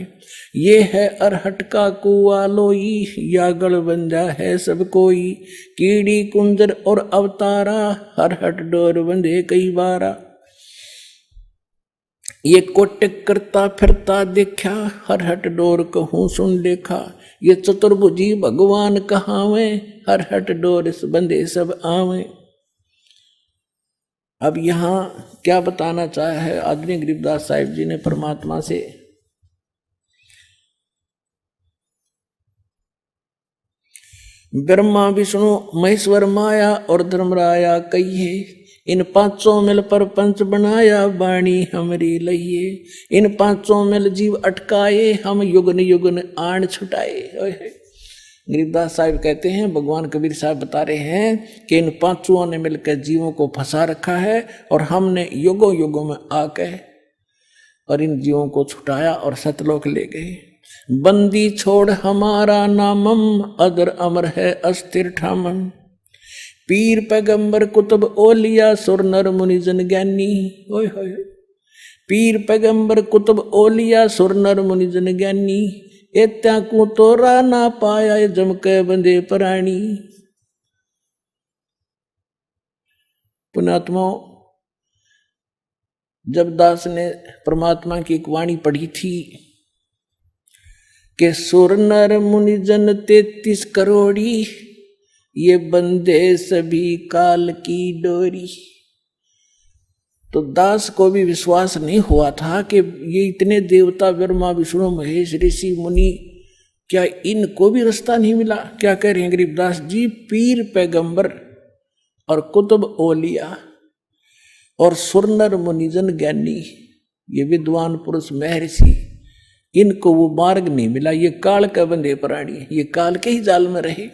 ये है अरहट का कुआ लोई, या गढ़बंजा है सब कोई। कीड़ी कुंजर और अवतारा, हरहट डोर बंधे कई बारा। ये कोटिक करता फिरता देखा, हरहट डोर कहूँ सुन देखा। ये चतुर्भुजी भगवान कहावे, हरहट डोर बंधे सब आवे। अब यहाँ क्या बताना चाहा है आदरणीय गरीबदास साहिब जी ने परमात्मा से, ब्रह्मा विष्णु महेश्वर माया और धर्मराया कहिए। इन 500 मिल पर पंच बनाया, वाणी हमरी लइए। इन 500 मिल जीव अटकाए, हम युगन युगन आण छुटाए। गरीबदास साहिब कहते हैं, भगवान कबीर साहब बता रहे हैं कि इन 500 ने मिलकर जीवों को फंसा रखा है, और हमने युगों युगों में आके और इन जीवों को छुटाया और सतलोक ले गए। बंदी छोड़ हमारा नामम, अदर अमर है अस्थिर ठामम। पीर पैगंबर कुतुब ओलिया, सुर नर मुनि जन ज्ञानी। ओए होए, पीर पैगंबर कुतुब ओलिया, सुर नर मुनि जन ज्ञानी। एत्या को तोरा ना पाया, जम के बंदे प्राणी। पुण्यात्माओं, जब दास ने परमात्मा की एक वाणी पढ़ी थी कि सुर नर मुनि जन 33 करोड़ी, ये बंदे सभी काल की डोरी, तो दास को भी विश्वास नहीं हुआ था कि ये इतने देवता ब्रह्मा विष्णु महेश ऋषि मुनि, क्या इनको भी रास्ता नहीं मिला। क्या कह रहे हैं गरीबदास जी, पीर पैगंबर और कुतुब ओलिया और सुरनर मुनिजन ज्ञानी, ये विद्वान पुरुष महर्षि, इनको वो मार्ग नहीं मिला, ये काल के बंधे प्राणी, ये काल के ही जाल में रहे।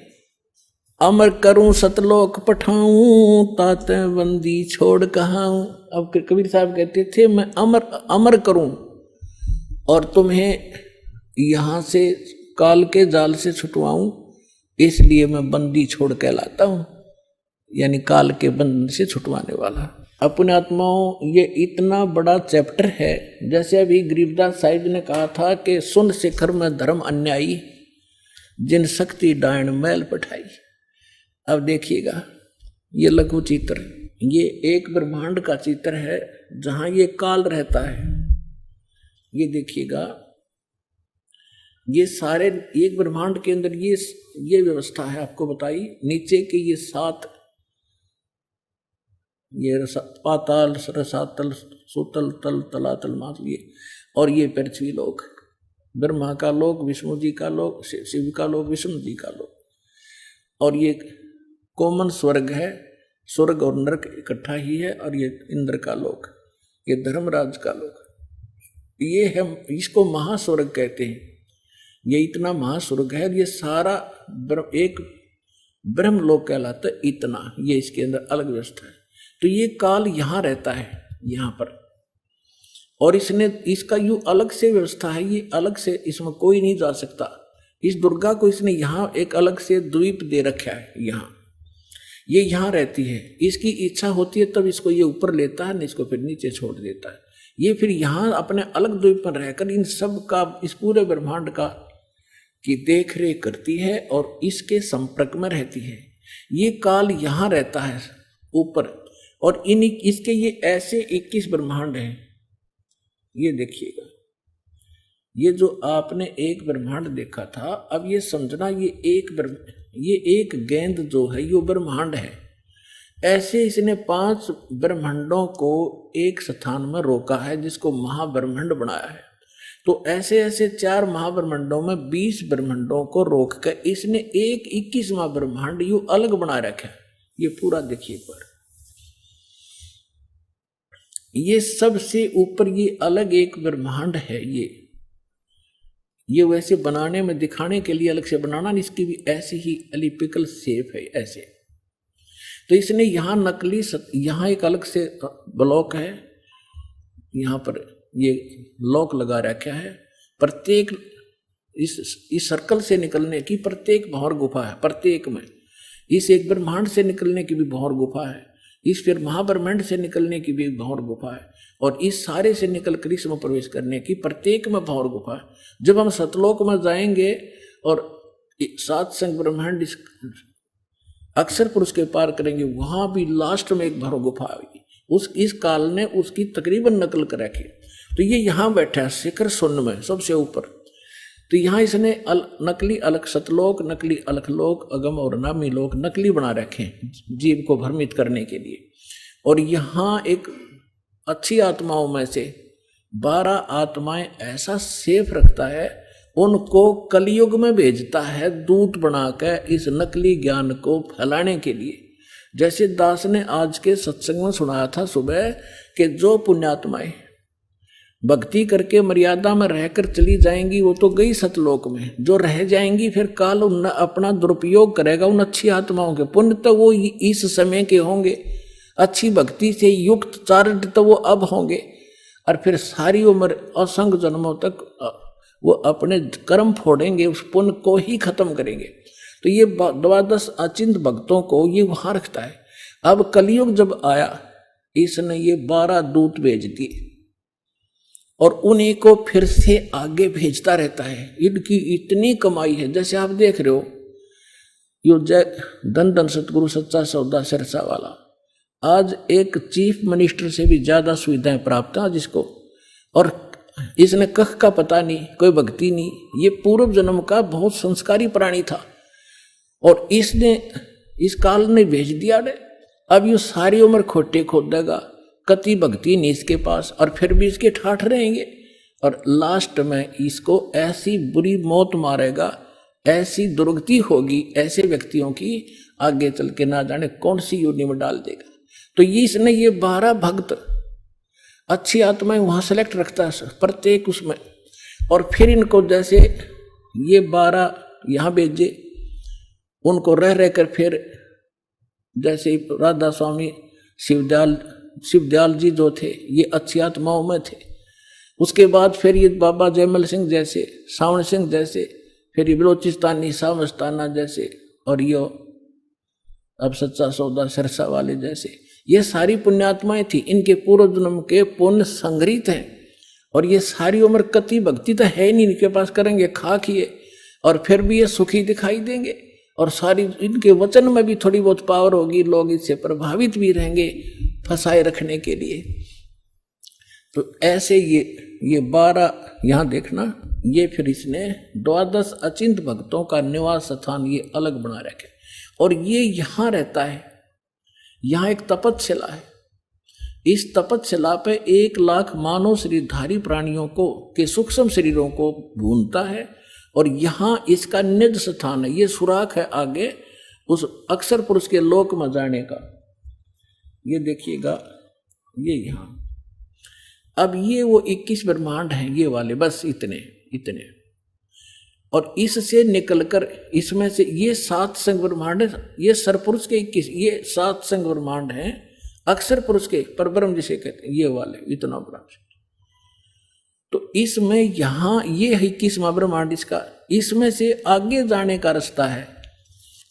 अमर करूं सतलोक पठाऊं, ताते बंदी छोड़ कहाऊं। अब कबीर साहब कहते थे मैं अमर करूं और तुम्हें यहां से काल के जाल से छुटवाऊं, इसलिए मैं बंदी छोड़ कहलाता हूं, यानी काल के बंधन से छुटवाने वाला। अपने आत्माओं, ये इतना बड़ा चैप्टर है। जैसे अभी गरीबदास साहिब ने कहा था कि सुन शिखर में धर्म अन्यायी, जिन शक्ति डायन मैल पठाई। अब देखिएगा ये लघु चित्र, ये एक ब्रह्मांड का चित्र है जहां ये काल रहता है। ये देखिएगा, ये सारे एक ब्रह्मांड के अंदर ये व्यवस्था है आपको बताई। नीचे के ये 7, ये पाताल, रसातल, सुतल, तल, तलातल, मातल, ये और ये पृथ्वी लोक, ब्रह्मा का लोक, विष्णु जी का लोक, शिव का लोक, विष्णु जी का लोक, और ये कॉमन स्वर्ग है। स्वर्ग और नरक इकट्ठा ही है। और ये इंद्र का लोक, ये धर्मराज का लोक, ये है, इसको महास्वर्ग कहते हैं। ये इतना महास्वर्ग है, ये सारा एक ब्रह्म लोक कहलाता है। इतना ये इसके अंदर अलग व्यवस्था है। तो ये काल यहाँ रहता है, यहाँ पर, और इसने इसका यूं अलग से व्यवस्था है, ये अलग से, इसमें कोई नहीं जा सकता। इस दुर्गा को इसने यहाँ एक अलग से द्वीप दे रखा है। यहाँ ये यहाँ रहती है, इसकी इच्छा होती है तब इसको ये ऊपर लेता है, नहीं इसको फिर नीचे छोड़ देता है। ये फिर यहाँ अपने अलग द्वीप पर रहकर इन सब का, इस पूरे ब्रह्मांड का की देख रेख करती है और इसके संपर्क में रहती है। ये काल यहाँ रहता है ऊपर, और इसके ये ऐसे 21 ब्रह्मांड हैं। ये देखिएगा, ये जो आपने एक ब्रह्मांड देखा था, अब ये समझना ये एक गेंद जो है ये ब्रह्मांड है। ऐसे इसने 5 ब्रह्मांडों को एक स्थान में रोका है, जिसको महाब्रह्मांड बनाया है। तो ऐसे ऐसे 4 महाब्रह्मांडों में 20 ब्रह्मांडों को रोक कर इसने एक 21वां ब्रह्मांड यूं अलग बना रखा है। ये पूरा देखिए पर, ये सबसे ऊपर ये अलग एक ब्रह्मांड है। ये वैसे बनाने में, दिखाने के लिए अलग से बनाना, इसकी भी ऐसी ही एलिप्टिकल शेप है ऐसे। तो इसने यहाँ नकली यहाँ एक अलग से ब्लॉक है, यहाँ पर ये लॉक लगा रखा है। प्रत्येक इस सर्कल से निकलने की प्रत्येक भौर गुफा है, प्रत्येक में। इस एक ब्रह्मांड से निकलने की भी भौर गुफा है, इस फिर महाब्रह्मांड से निकलने की भी भौर गुफा है, और इस सारे से निकल कर इसमें प्रवेश करने की प्रत्येक में भौर गुफा है। जब हम सतलोक में जाएंगे और 7 संग ब्रह्मांड अक्षर पुरुष के पार करेंगे, वहां भी लास्ट में एक भौर गुफा आएगी। इस काल ने उसकी तकरीबन नकल कर रखी। तो ये यहाँ बैठा है शिखर शून्य में सबसे ऊपर। तो यहाँ इसने नकली अलग सतलोक, नकली अलग लोक, अगम और नामी लोक नकली बना रखे जीव को भ्रमित करने के लिए। और यहाँ एक अच्छी आत्माओं में से 12 आत्माएं ऐसा सेफ रखता है, उनको कलयुग में भेजता है दूत बनाकर इस नकली ज्ञान को फैलाने के लिए। जैसे दास ने आज के सत्संग में सुनाया था सुबह कि जो पुण्यात्माएं भक्ति करके मर्यादा में रहकर चली जाएंगी वो तो गई सतलोक में, जो रह जाएंगी फिर काल उन अपना दुरुपयोग करेगा उन अच्छी आत्माओं के। पुण्य तो वो इस समय के होंगे, अच्छी भक्ति से युक्त चारित्र तो वो अब होंगे, और फिर सारी उम्र असंख्य जन्मों तक वो अपने कर्म फोड़ेंगे, उस पुण्य को ही खत्म करेंगे। तो ये 12 अचिंत भक्तों को ये वहां रखता है। अब कलयुग जब आया, इसने ये 12 दूत भेज दिए और उन्हीं को फिर से आगे भेजता रहता है। इनकी इतनी कमाई है, जैसे आप देख रहे हो यो जय धन धन सतगुरु सच्चा सौदा सिरसा वाला, आज एक चीफ मिनिस्टर से भी ज्यादा सुविधाएं प्राप्त है जिसको, और इसने कख का पता नहीं, कोई भक्ति नहीं, ये पूर्व जन्म का बहुत संस्कारी प्राणी था और इसने इस काल ने भेज दिया ने। अब ये सारी उम्र खोटे खोदेगा, कति भक्ति नहीं इसके पास, और फिर भी इसके ठाठ रहेंगे, और लास्ट में इसको ऐसी बुरी मौत मारेगा, ऐसी दुर्गति होगी ऐसे व्यक्तियों की, आगे चल के ना जाने कौन सी योनि में डाल देगा। तो ये इसने ये 12 भक्त अच्छी आत्माएं वहां सेलेक्ट रखता है प्रत्येक उसमें, और फिर इनको जैसे ये 12 यहाँ भेजे, उनको रह रहकर फिर जैसे राधा स्वामी शिवदयाल जी जो थे ये अच्छी आत्माओं में थे। उसके बाद फिर ये बाबा जयमल सिंह जैसे, सावन सिंह जैसे, फिर ये बलोचिस्तानी सामस्ताना जैसे, और ये अब सच्चा सौदा सिरसा वाले जैसे, ये सारी पुण्यात्माएं थी। इनके पूर्व जन्म के पुण्य संग्रहित हैं और ये सारी उम्र कति भक्ति तो है नहीं इनके पास, करेंगे खा खिए और फिर भी ये सुखी दिखाई देंगे। और सारी इनके वचन में भी थोड़ी बहुत पावर होगी, लोग इससे प्रभावित भी रहेंगे फंसाए रखने के लिए। तो ऐसे ये 12 यहाँ देखना, ये फिर इसने 12 अचिंत भक्तों का निवास स्थान ये अलग बना रखे और ये यहाँ रहता है। यहाँ एक तपतशिला है, इस तपतशिला पे 1 लाख मानव शरीरधारी प्राणियों को के सूक्ष्म शरीरों को भूनता है और यहाँ इसका निज स्थान है। ये सुराख है आगे उस अक्षर पुरुष के लोक में जाने का। ये देखिएगा, ये यहाँ अब ये वो 21 ब्रह्मांड हैं ये वाले, बस इतने और इससे निकलकर इसमें से ये 7 संग ब्रह्मांड है। ये सरपुरुष के 21, ये 7 संग ब्रह्मांड हैं अक्षर पुरुष के, परब्रह्म जिसे कहते हैं, ये वाले इतना बड़ा। तो इसमें यहाँ ये 21वां ब्रह्मांड इसका, इसमें से आगे जाने का रास्ता है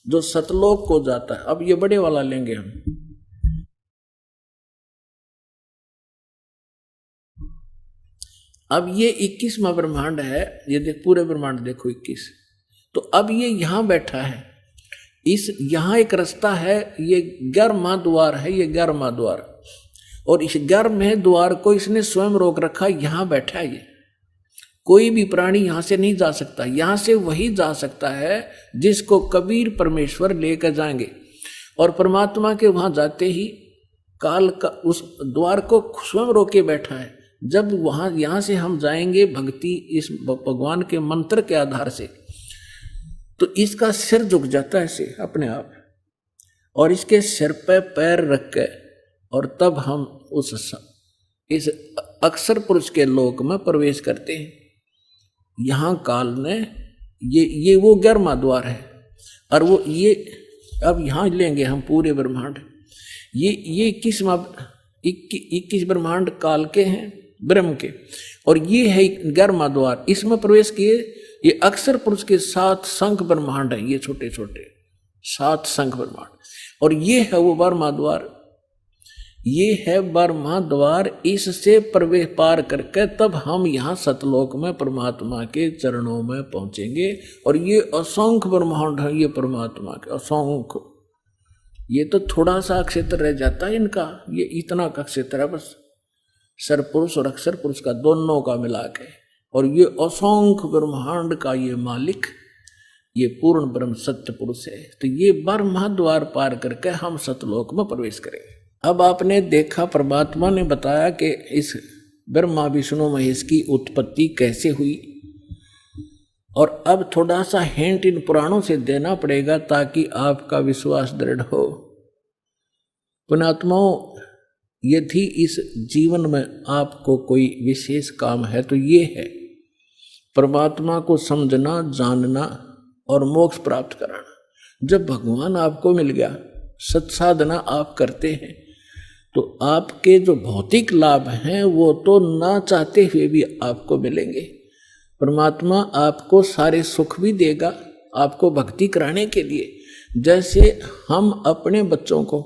जो सतलोक को जाता है। अब ये बड़े वाला लेंगे हम। अब ये 21वां ब्रह्मांड है, ये देख पूरे ब्रह्मांड देखो 21। तो अब ये यहाँ बैठा है, इस यहाँ एक रास्ता है, ये 11वां द्वार है, ये 11वां द्वार, और इस 11वें द्वार को इसने स्वयं रोक रखा। यहाँ बैठा है ये, कोई भी प्राणी यहाँ से नहीं जा सकता। यहाँ से वही जा सकता है जिसको कबीर परमेश्वर लेकर जाएंगे, और परमात्मा के वहां जाते ही काल का उस द्वार को स्वयं रोके बैठा है। जब वहां यहाँ से हम जाएंगे भक्ति इस भगवान के मंत्र के आधार से, तो इसका सिर झुक जाता है ऐसे अपने आप, और इसके सिर पे पैर रख के, और तब हम इस अक्षर पुरुष के लोक में प्रवेश करते हैं। यहाँ काल ने ये वो 11वां द्वार है, और वो ये अब यहाँ लेंगे हम पूरे ब्रह्मांड। ये 21 ब्रह्मांड काल के हैं, ब्रह्म के, और ये है 11वां द्वार। इसमें प्रवेश किए ये अक्षर पुरुष के 7 शंख ब्रह्मांड है, ये छोटे छोटे 7 शंख ब्रह्मांड, और ये है वो 12वां द्वार। ये है 12वां द्वार, इससे प्रवेश पार करके तब हम यहाँ सतलोक में परमात्मा के चरणों में पहुंचेंगे। और ये असंख्य ब्रह्मांड है, ये परमात्मा के असंख्य। ये तो थोड़ा सा क्षेत्र रह जाता है इनका, ये इतना का क्षेत्र है बस, सरपुरुष और अक्षर पुरुष का दोनों का मिला के। और ये असंख्य ब्रह्मांड का ये मालिक, ये पूर्ण ब्रह्म सत्य पुरुष है। तो ये 12वां द्वार पार करके हम सतलोक में प्रवेश करेंगे। अब आपने देखा, परमात्मा ने बताया कि इस ब्रह्मा विष्णु महेश की उत्पत्ति कैसे हुई, और अब थोड़ा सा हिंट इन पुराणों से देना पड़ेगा ताकि आपका विश्वास दृढ़ हो। पुण्यात्माओं, यदि इस जीवन में आपको कोई विशेष काम है तो ये है परमात्मा को समझना, जानना और मोक्ष प्राप्त कराना। जब भगवान आपको मिल गया, सत्साधना आप करते हैं, तो आपके जो भौतिक लाभ हैं वो तो ना चाहते हुए भी आपको मिलेंगे। परमात्मा आपको सारे सुख भी देगा आपको भक्ति कराने के लिए। जैसे हम अपने बच्चों को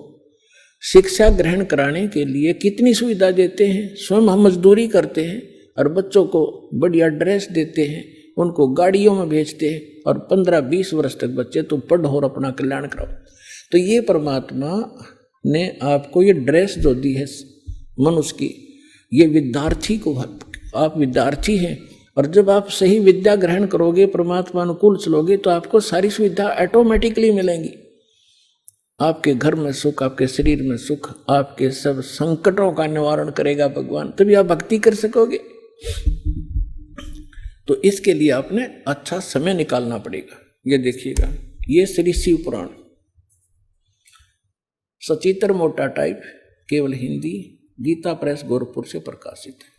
शिक्षा ग्रहण कराने के लिए कितनी सुविधा देते हैं, स्वयं हम मजदूरी करते हैं और बच्चों को बढ़िया ड्रेस देते हैं, उनको गाड़ियों में भेजते हैं, और 15-20 वर्ष तक बच्चे तुम पढ़ो और अपना कल्याण कराओ। तो ये परमात्मा ने आपको ये ड्रेस जो दी है मनुष्य की, ये विद्यार्थी को, आप विद्यार्थी हैं, और जब आप सही विद्या ग्रहण करोगे, परमात्मा अनुकूल चलोगे, तो आपको सारी सुविधा ऑटोमेटिकली मिलेंगी। आपके घर में सुख, आपके शरीर में सुख, आपके सब संकटों का निवारण करेगा भगवान, तभी आप भक्ति कर सकोगे। तो इसके लिए आपने अच्छा समय निकालना पड़ेगा। ये देखिएगा, ये श्री शिव पुराण सचित्र मोटा टाइप, केवल हिंदी, गीता प्रेस गोरखपुर से प्रकाशित है।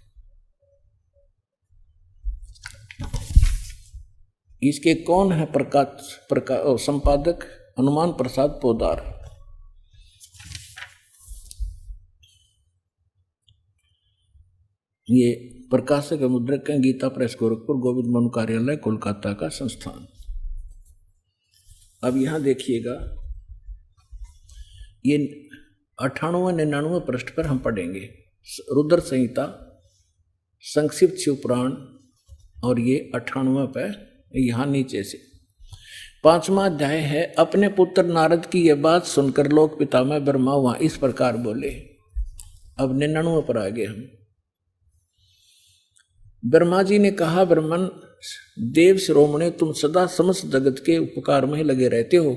इसके कौन है संपादक? हनुमान प्रसाद पोदार। ये प्रकाशक मुद्रक है, गीता प्रेस गोरखपुर, गोविंद मनु कार्यालय कोलकाता का संस्थान। अब यहां देखिएगा, ये 98-99 पृष्ठ पर हम पढ़ेंगे रुद्र संहिता, संक्षिप्त शिव पुराण, और ये 98 पे यहां नीचे से 5वां अध्याय है। अपने पुत्र नारद की यह बात सुनकर लोक पितामह ब्रह्मा वहां इस प्रकार बोले। अब 99 पर आ गए हम। ब्रह्मा जी ने कहा, ब्रह्मन देव शिरोमणे, तुम सदा समस्त जगत के उपकार में लगे रहते हो।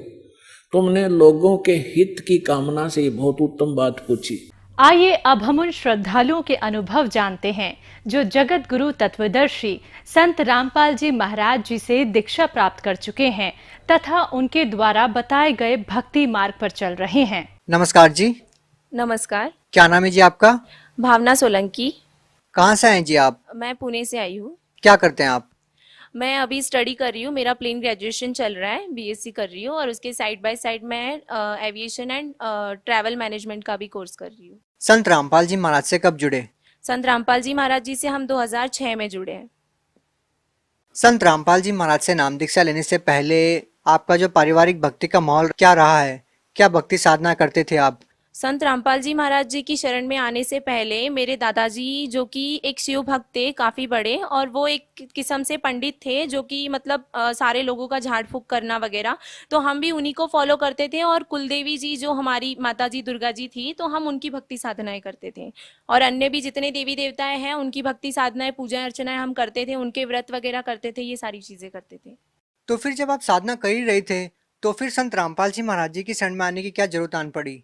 तुमने लोगों के हित की कामना से बहुत उत्तम बात पूछी। आइए अब हम उन श्रद्धालुओं के अनुभव जानते हैं जो जगत गुरु तत्वदर्शी संत रामपाल जी महाराज जी से दीक्षा प्राप्त कर चुके हैं तथा उनके द्वारा बताए गए भक्ति मार्ग पर चल रहे हैं। नमस्कार जी। नमस्कार। क्या नाम है जी आपका? भावना सोलंकी। कहाँ से हैं जी आप? मैं पुणे से आई हूँ। क्या करते हैं आप? मैं अभी स्टडी कर रही हूँ, मेरा प्लेन ग्रेजुएशन चल रहा है, बीएससी कर रही हूँ, और उसके साइड बाय साइड मैं एविएशन एंड ट्रैवल मैनेजमेंट का भी कोर्स कर रही हूँ। संत रामपाल जी महाराज से कब जुड़े? संत रामपाल जी महाराज जी से हम 2006 में जुड़े हैं। संत रामपाल जी महाराज से नाम दीक्षा लेने से पहले आपका जो पारिवारिक भक्ति का माहौल क्या रहा है? क्या भक्ति साधना करते थे आप? संत रामपाल जी महाराज जी की शरण में आने से पहले मेरे दादाजी, जो कि एक शिव भक्त थे काफ़ी बड़े, और वो एक किस्म से पंडित थे, जो कि मतलब सारे लोगों का झाड़ फूक करना वगैरह, तो हम भी उन्हीं को फॉलो करते थे। और कुलदेवी जी जो हमारी माता जी दुर्गा जी थी, तो हम उनकी भक्ति साधनाएं करते थे, और अन्य भी जितने देवी देवताएं हैं उनकी भक्ति साधनाएं, पूजा अर्चनाएं हम करते थे, उनके व्रत वगैरह करते थे, ये सारी चीज़ें करते थे। तो फिर जब आप साधना कर ही रहे थे, तो फिर संत रामपाल जी महाराज जी की शरण में आने की क्या जरूरत आन पड़ी?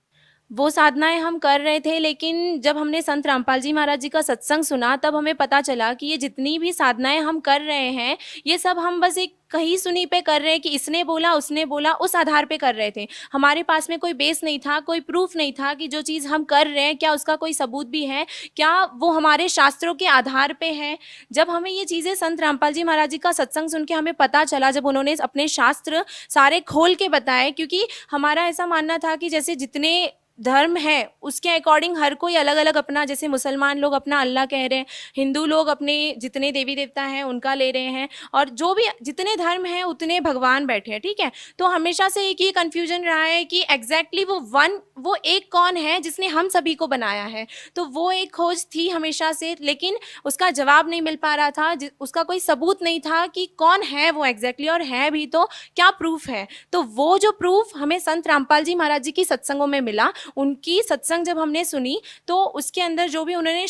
वो साधनाएं हम कर रहे थे, लेकिन जब हमने संत रामपाल जी महाराज जी का सत्संग सुना, तब हमें पता चला कि ये जितनी भी साधनाएं हम कर रहे हैं, ये सब हम बस एक कहीं सुनी पे कर रहे हैं कि इसने बोला उसने बोला, उस आधार पे कर रहे थे। हमारे पास में कोई बेस नहीं था, कोई प्रूफ नहीं था कि जो चीज़ हम कर रहे हैं क्या उसका कोई सबूत भी है, क्या वो हमारे शास्त्रों के आधार पे है। जब हमें ये चीज़ें संत रामपाल जी महाराज जी का सत्संग सुन के हमें पता चला, जब उन्होंने अपने शास्त्र सारे खोल के बताए, क्योंकि हमारा ऐसा मानना था कि जैसे जितने धर्म है उसके अकॉर्डिंग हर कोई अलग अलग अपना, जैसे मुसलमान लोग अपना अल्लाह कह रहे हैं, हिंदू लोग अपने जितने देवी देवता हैं उनका ले रहे हैं, और जो भी जितने धर्म हैं उतने भगवान बैठे हैं, ठीक है। तो हमेशा से एक ही कन्फ्यूजन रहा है कि एग्जैक्टली वो एक कौन है जिसने हम सभी को बनाया है। तो वो एक खोज थी हमेशा से, लेकिन उसका जवाब नहीं मिल पा रहा था, उसका कोई सबूत नहीं था कि कौन है वो एग्जैक्टली, और है भी तो क्या प्रूफ है। तो वो जो प्रूफ हमें संत रामपाल जी महाराज जी की सत्संगों में मिला, उनकी सत्संग जब हमने सुनी, तो उसके अंदर जो भी उन्होंने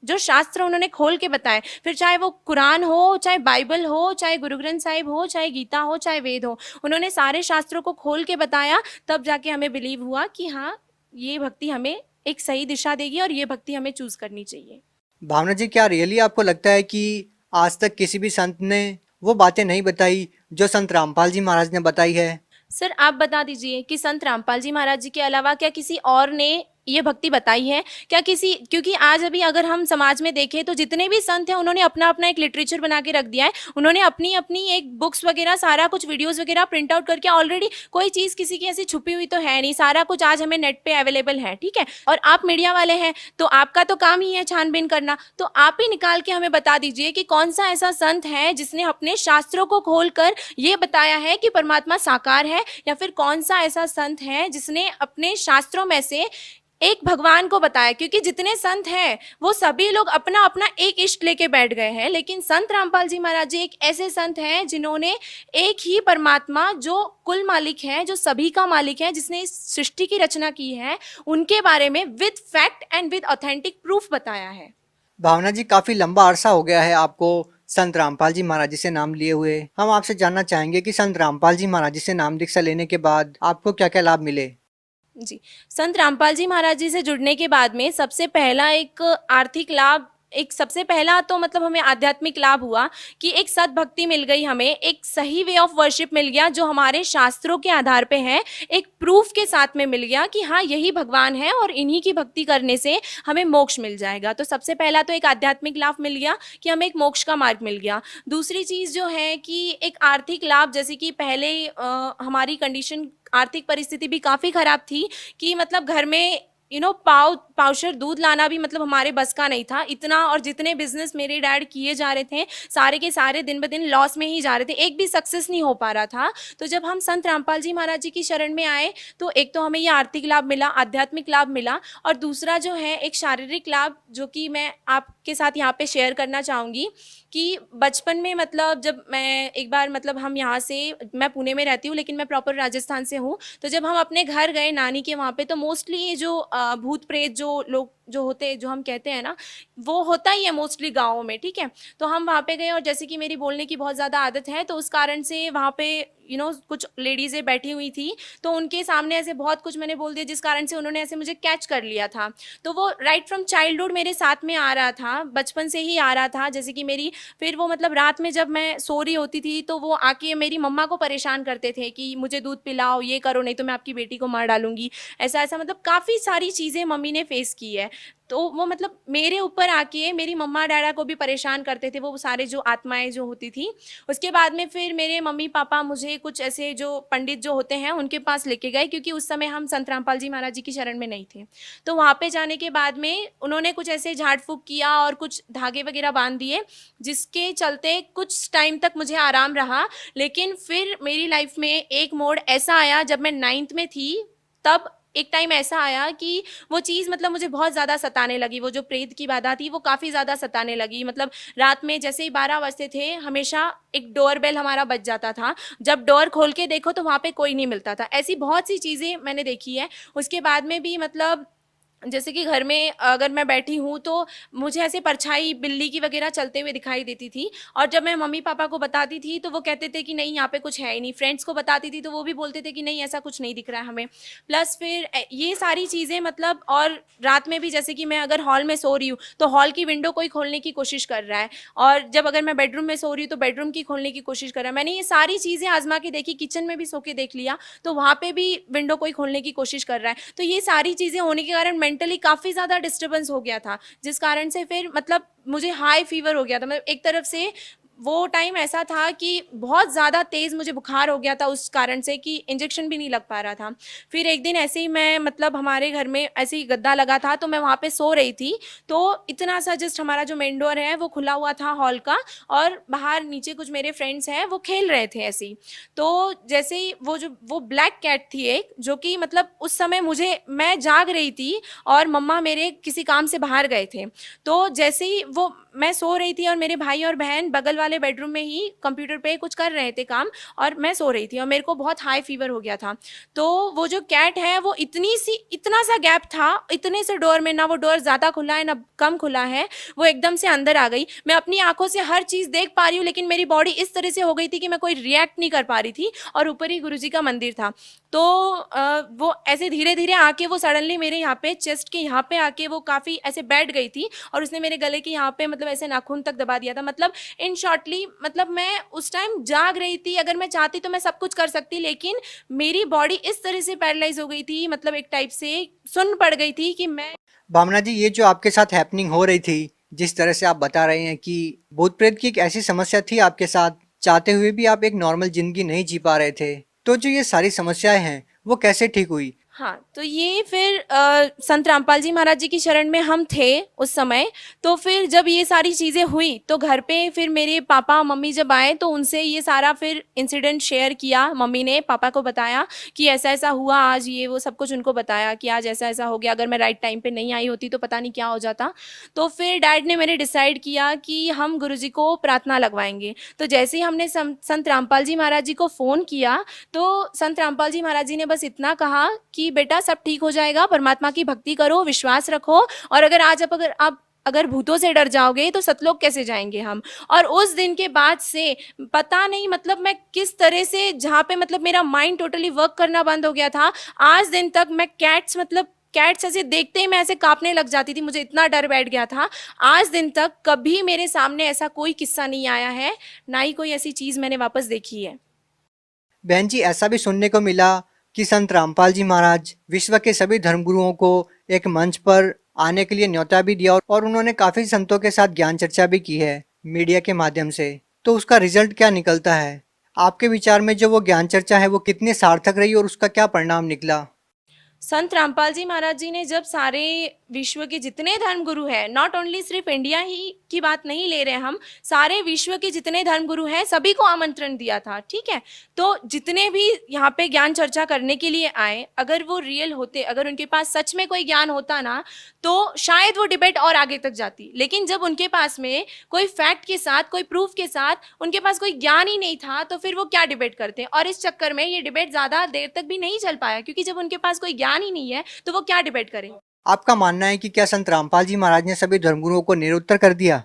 जो शास्त्र उन्होंने खोल के बताए, फिर चाहे वो कुरान हो, चाहे बाइबल हो, चाहे गुरु ग्रंथ साहिब हो, चाहे गीता हो, चाहे वेद हो, उन्होंने सारे शास्त्रों को खोल के बताया, तब जाके हमें बिलीव हुआ कि हाँ, ये भक्ति हमें एक सही दिशा देगी और ये भक्ति हमें चूज करनी चाहिए। भावना जी, क्या रियली आपको लगता है कि आज तक किसी भी संत ने वो बातें नहीं बताई जो संत रामपाल जी महाराज ने बताई है? सर आप बता दीजिए कि संत रामपाल जी महाराज जी के अलावा क्या किसी और ने ये भक्ति बताई है क्या? क्योंकि आज अभी अगर हम समाज में देखें तो जितने भी संत हैं उन्होंने अपना अपना एक लिटरेचर बना के रख दिया है, उन्होंने अपनी अपनी एक बुक्स वगैरह सारा कुछ वीडियोस वगैरह प्रिंट आउट करके, ऑलरेडी कोई चीज़ किसी की ऐसी छुपी हुई तो है नहीं, सारा कुछ आज हमें नेट पे अवेलेबल है, ठीक है। और आप मीडिया वाले हैं तो आपका तो काम ही है छानबीन करना, तो आप ही निकाल के हमें बता दीजिए कि कौन सा ऐसा संत है जिसने अपने शास्त्रों को खोल कर ये बताया है कि परमात्मा साकार है, या फिर कौन सा ऐसा संत है जिसने अपने शास्त्रों में से एक भगवान को बताया। क्योंकि जितने संत हैं वो सभी लोग अपना अपना एक इष्ट लेके बैठ गए हैं, लेकिन संत रामपाल जी महाराज जी एक ऐसे संत हैं जिन्होंने एक ही परमात्मा जो कुल मालिक है, जो सभी का मालिक है, जिसने इस सृष्टि की रचना की है, उनके बारे में with fact and with authentic proof बताया है। भावना जी, काफी लंबा अरसा हो गया है आपको संत रामपाल जी महाराज जी से नाम लिए हुए। हम आपसे जानना चाहेंगे कि संत रामपाल जी महाराज जी से नाम दीक्षा लेने के बाद आपको क्या क्या लाभ मिले? जी, संत रामपाल जी महाराज जी से जुड़ने के बाद में सबसे पहला एक आर्थिक लाभ एक सबसे पहला तो मतलब हमें आध्यात्मिक लाभ हुआ कि एक सत भक्ति मिल गई, हमें एक सही वे ऑफ वर्शिप मिल गया जो हमारे शास्त्रों के आधार पे है, एक प्रूफ के साथ में मिल गया कि हाँ यही भगवान है और इन्हीं की भक्ति करने से हमें मोक्ष मिल जाएगा। तो सबसे पहला तो एक आध्यात्मिक लाभ मिल गया कि हमें एक मोक्ष का मार्ग मिल गया। दूसरी चीज़ जो है कि एक आर्थिक लाभ, जैसे कि पहले हमारी कंडीशन आर्थिक परिस्थिति भी काफ़ी ख़राब थी कि मतलब घर में पावशर दूध लाना भी मतलब हमारे बस का नहीं था इतना, और जितने बिजनेस मेरे डैड किए जा रहे थे सारे के सारे दिन ब दिन लॉस में ही जा रहे थे, एक भी सक्सेस नहीं हो पा रहा था। तो जब हम संत रामपाल जी महाराज जी की शरण में आए तो एक तो हमें ये आर्थिक लाभ मिला, आध्यात्मिक लाभ मिला, और दूसरा जो है एक शारीरिक लाभ जो कि मैं आपके साथ यहाँ पे शेयर करना चाहूँगी कि बचपन में मतलब जब मैं एक बार मतलब हम यहाँ से, मैं पुणे में रहती हूँ लेकिन मैं प्रॉपर राजस्थान से हूँ, तो जब हम अपने घर गए नानी के वहाँ पे तो मोस्टली ये जो भूत प्रेत जो लोग जो होते हैं, जो हम कहते हैं ना, वो होता ही है मोस्टली गाँवों में, ठीक है। तो हम वहाँ पे गए और जैसे कि मेरी बोलने की बहुत ज़्यादा आदत है तो उस कारण से वहाँ पे कुछ लेडीज़ें बैठी हुई थी तो उनके सामने ऐसे बहुत कुछ मैंने बोल दिया जिस कारण से उन्होंने ऐसे मुझे कैच कर लिया था। तो वो राइट फ्रॉम चाइल्डहुड मेरे साथ में आ रहा था, बचपन से ही आ रहा था। जैसे कि मेरी फिर वो मतलब रात में जब मैं सो रही होती थी तो वो आके मेरी मम्मा को परेशान करते थे कि मुझे दूध पिलाओ, ये करो, नहीं तो मैं आपकी बेटी को मार डालूंगी, ऐसा ऐसा, मतलब काफ़ी सारी चीज़ें मम्मी ने फेस की है। तो वो मतलब मेरे ऊपर आके मेरी मम्मा डैडा को भी परेशान करते थे वो सारे जो आत्माएं जो होती थी। उसके बाद में फिर मेरे मम्मी पापा मुझे कुछ ऐसे जो पंडित जो होते हैं उनके पास लेके गए, क्योंकि उस समय हम संत रामपाल जी महाराज जी की शरण में नहीं थे। तो वहाँ पे जाने के बाद में उन्होंने कुछ ऐसे झाड़ फूँक किया और कुछ धागे वगैरह बांध दिए, जिसके चलते कुछ टाइम तक मुझे आराम रहा। लेकिन फिर मेरी लाइफ में एक मोड़ ऐसा आया जब मैं 9th में थी, तब एक टाइम ऐसा आया कि वो चीज़ मतलब मुझे बहुत ज़्यादा सताने लगी। वो जो प्रेत की बाधा थी वो काफ़ी ज़्यादा सताने लगी। मतलब रात में जैसे ही 12 बजते थे हमेशा एक डोर बेल हमारा बज जाता था, जब डोर खोल के देखो तो वहाँ पे कोई नहीं मिलता था। ऐसी बहुत सी चीज़ें मैंने देखी है। उसके बाद में भी मतलब जैसे कि घर में अगर मैं बैठी हूँ तो मुझे ऐसे परछाई बिल्ली की वगैरह चलते हुए दिखाई देती थी, और जब मैं मम्मी पापा को बताती थी तो वो कहते थे कि नहीं यहाँ पे कुछ है ही नहीं। फ्रेंड्स को बताती थी तो वो भी बोलते थे कि नहीं ऐसा कुछ नहीं दिख रहा है हमें। प्लस फिर ये सारी चीज़ें मतलब, और रात में भी जैसे कि मैं अगर हॉल में सो रही हूँ तो हॉल की विंडो कोई खोलने की कोशिश कर रहा है, और जब अगर मैं बेडरूम में सो रही हूँ तो बेडरूम की खोलने की कोशिश कर रहा है। मैंने ये सारी चीज़ें आजमा के देखी, किचन में भी सो के देख लिया तो वहाँ पे भी विंडो कोई खोलने की कोशिश कर रहा है। तो ये सारी चीज़ें होने के कारण मेंटली काफ़ी ज़्यादा डिस्टर्बेंस हो गया था, जिस कारण से फिर मतलब मुझे हाई फीवर हो गया था। मतलब एक तरफ से वो टाइम ऐसा था कि बहुत ज़्यादा तेज़ मुझे बुखार हो गया था, उस कारण से कि इंजेक्शन भी नहीं लग पा रहा था। फिर एक दिन ऐसे ही मैं मतलब हमारे घर में ऐसे ही गद्दा लगा था तो मैं वहाँ पे सो रही थी, तो इतना सा जस्ट हमारा जो मेन डोर है वो खुला हुआ था हॉल का, और बाहर नीचे कुछ मेरे फ्रेंड्स हैं वो खेल रहे थे ऐसे ही। तो जैसे ही वो ब्लैक कैट थी एक, जो कि मतलब उस समय मैं जाग रही थी और मम्मा मेरे किसी काम से बाहर गए थे। तो जैसे ही मैं सो रही थी और मेरे भाई और बहन बगल वाले बेडरूम में ही कंप्यूटर पे कुछ कर रहे थे काम, और मैं सो रही थी और मेरे को बहुत हाई फीवर हो गया था। तो वो जो कैट है वो इतना सा गैप था, इतने से डोर में, ना वो डोर ज़्यादा खुला है ना कम खुला है, वो एकदम से अंदर आ गई। मैं अपनी आंखों से हर चीज़ देख पा रही हूँ लेकिन मेरी बॉडी इस तरह से हो गई थी कि मैं कोई रिएक्ट नहीं कर पा रही थी, और ऊपर ही गुरुजी का मंदिर था। तो वो ऐसे धीरे धीरे आके वो सडनली मेरे यहाँ पे चेस्ट के यहाँ पे आके वो काफ़ी ऐसे बैठ गई थी, और उसने मेरे गले के यहाँ पे मतलब ऐसे नाखून तक दबा दिया था। मतलब इन शॉर्टली मतलब मैं उस टाइम जाग रही थी, अगर मैं चाहती तो मैं सब कुछ कर सकती, लेकिन मेरी बॉडी इस तरह से पैरालाइज हो गई थी, मतलब एक टाइप से सुन्न पड़ गई थी कि मैं। भावना जी, ये जो आपके साथ हैपनिंग हो रही थी, जिस तरह से आप बता रहे हैं कि भूत प्रेत की एक ऐसी समस्या थी आपके साथ, चाहते हुए भी आप एक नॉर्मल जिंदगी नहीं जी पा रहे थे, तो जो ये सारी समस्याएं हैं वो कैसे ठीक हुई? हाँ, तो ये फिर संत रामपाल जी महाराज जी की शरण में हम थे उस समय। तो फिर जब ये सारी चीज़ें हुई तो घर पे फिर मेरे पापा मम्मी जब आए तो उनसे ये सारा फिर इंसिडेंट शेयर किया। मम्मी ने पापा को बताया कि ऐसा ऐसा हुआ आज, ये वो सब कुछ उनको बताया कि आज ऐसा ऐसा हो गया, अगर मैं राइट टाइम पे नहीं आई होती तो पता नहीं क्या हो जाता। तो फिर डैड ने मैंने डिसाइड किया कि हम गुरुजी को प्रार्थना लगवाएंगे। तो जैसे ही हमने संत रामपाल जी महाराज जी को फ़ोन किया तो संत रामपाल जी महाराज जी ने बस इतना कहा कि बेटा सब ठीक हो जाएगा, परमात्मा की भक्ति करो, विश्वास रखो, और अगर भूतों से डर जाओगे तो सतलोक कैसे जाएंगे हम। और उस दिन के बाद से पता नहीं मतलब मैं किस तरह से, जहाँ पे मतलब मेरा माइंड टोटली वर्क करना बंद हो गया था, आज दिन तक मैं कैट्स ऐसे देखते ही मैं ऐसे कांपने लग जाती थी, मुझे इतना डर बैठ गया था। आज दिन तक कभी मेरे सामने ऐसा कोई किस्सा नहीं आया है, ना ही कोई ऐसी चीज़ मैंने वापस देखी है। बहन जी, ऐसा भी सुनने को मिला कि संत रामपाल जी महाराज विश्व के सभी धर्मगुरुओं को एक मंच पर आने के लिए न्योता भी दिया और उन्होंने काफी संतों के साथ ज्ञान चर्चा भी की है मीडिया के माध्यम से। तो उसका रिजल्ट क्या निकलता है? आपके विचार में जो वो ज्ञान चर्चा है वो कितनी सार्थक रही और उसका क्या परिणाम निकला? संत रामपाल जी महाराज जी ने जब सारे विश्व के जितने धर्मगुरु हैं, नॉट ओनली सिर्फ इंडिया ही की बात नहीं ले रहे हम, सारे विश्व के जितने धर्मगुरु हैं सभी को आमंत्रण दिया था, ठीक है। तो जितने भी यहाँ पे ज्ञान चर्चा करने के लिए आए, अगर वो रियल होते, अगर उनके पास सच में कोई ज्ञान होता ना, तो शायद वो डिबेट और आगे तक जाती। लेकिन जब उनके पास में कोई फैक्ट के साथ, कोई प्रूफ के साथ उनके पास कोई ज्ञान ही नहीं था, तो फिर वो क्या डिबेट करते। और इस चक्कर में ये डिबेट ज़्यादा देर तक भी नहीं चल पाया, क्योंकि जब उनके पास कोई ज्ञान ही नहीं है तो वो क्या डिबेट करें। आपका मानना है कि क्या संत रामपाल जी महाराज ने सभी धर्मगुरुओं को निरुत्तर कर दिया?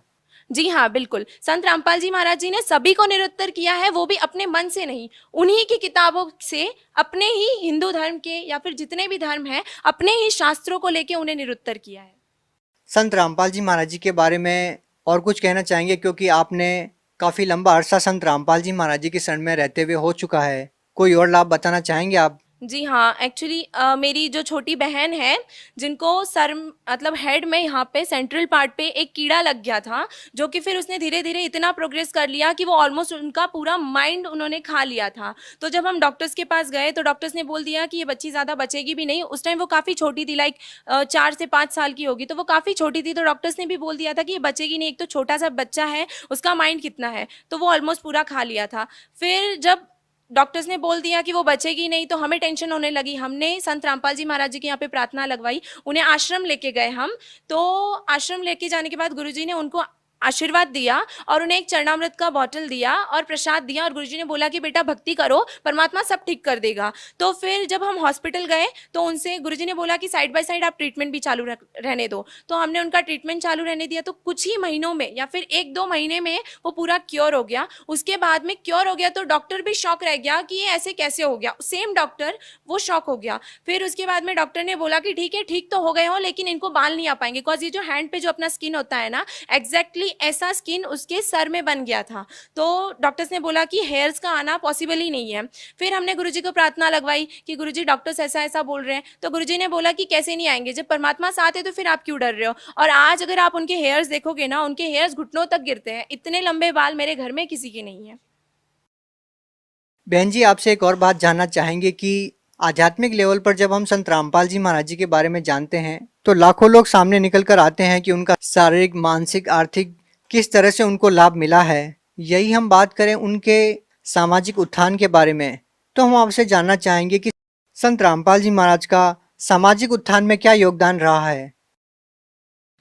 जी हाँ, बिल्कुल। संत रामपाल जी महाराज जी ने सभी को निरुत्तर किया है, वो भी अपने मन से नहीं, उन्हीं की किताबों से, अपने ही हिंदू धर्म के या फिर जितने भी धर्म हैं, अपने ही शास्त्रों को लेके उन्हें निरुत्तर किया है। संत रामपाल जी महाराज जी के बारे में और कुछ कहना चाहेंगे, क्योंकि आपने काफी लंबा अरसा संत रामपाल जी महाराज जी की शरण में रहते हुए हो चुका है, कोई और लाभ बताना चाहेंगे आप? जी हाँ, एक्चुअली मेरी जो छोटी बहन है, जिनको सर मतलब हेड में यहाँ पे सेंट्रल पार्ट पे एक कीड़ा लग गया था, जो कि फिर उसने धीरे धीरे इतना प्रोग्रेस कर लिया कि वो ऑलमोस्ट उनका पूरा माइंड उन्होंने खा लिया था। तो जब हम डॉक्टर्स के पास गए तो डॉक्टर्स ने बोल दिया कि ये बच्ची ज़्यादा बचेगी भी नहीं। उस टाइम वो काफ़ी छोटी थी, लाइक 4 से 5 साल की होगी, तो वो काफ़ी छोटी थी। तो डॉक्टर्स ने भी बोल दिया था कि ये बचेगी नहीं, एक तो छोटा सा बच्चा है, उसका माइंड कितना है, तो वो ऑलमोस्ट पूरा खा लिया था। फिर जब डॉक्टर्स ने बोल दिया कि वो बचेगी नहीं, तो हमें टेंशन होने लगी। हमने संत रामपाल जी महाराज जी के यहाँ पे प्रार्थना लगवाई, उन्हें आश्रम लेके गए हम। तो आश्रम लेके जाने के बाद गुरुजी ने उनको आशीर्वाद दिया और उन्हें एक चरणामृत का बॉटल दिया और प्रसाद दिया, और गुरुजी ने बोला कि बेटा भक्ति करो, परमात्मा सब ठीक कर देगा। तो फिर जब हम हॉस्पिटल गए तो उनसे गुरुजी ने बोला कि साइड बाय साइड आप ट्रीटमेंट भी चालू रहने दो। तो हमने उनका ट्रीटमेंट चालू रहने दिया। तो कुछ ही महीनों में या फिर 1-2 महीने में वो पूरा क्योर हो गया। उसके बाद में क्योर हो गया तो डॉक्टर भी शॉक रह गया कि ये ऐसे कैसे हो गया, सेम डॉक्टर वो शॉक हो गया। फिर उसके बाद में डॉक्टर ने बोला कि ठीक है, ठीक तो हो गए हो, लेकिन इनको बाल नहीं आ पाएंगे, बिकॉज ये जो हैंड पे जो अपना स्किन होता है ना, एग्जैक्टली ऐसा स्किन उसके सर में बन गया था। तो डॉक्टर्स ने बोला कि हेयर्स का आना पॉसिबल ही नहीं है। फिर हमने गुरुजी को प्रार्थना लगवाई कि गुरुजी डॉक्टर्स ऐसा ऐसा बोल रहे हैं। तो गुरुजी ने बोला कि कैसे नहीं आएंगे, जब परमात्मा साथ है तो फिर आप क्यों डर रहे हो। और आज अगर आप उनके हेयर्स देखोगे ना, उनके हेयर्स घुटनों तक गिरते हैं। इतने लंबे बाल मेरे घर में किसी के नहीं है। बहन जी, आपसे एक और बात जानना चाहेंगे कि आध्यात्मिक लेवल पर जब हम संत रामपाल जी महाराज जी के बारे में जानते हैं तो लाखों लोग सामने निकल कर आते हैं कि उनका शारीरिक, मानसिक, आर्थिक किस तरह से उनको लाभ मिला है। यही हम बात करें उनके सामाजिक उत्थान के बारे में, तो हम आपसे जानना चाहेंगे कि संत रामपाल जी महाराज का सामाजिक उत्थान में क्या योगदान रहा है।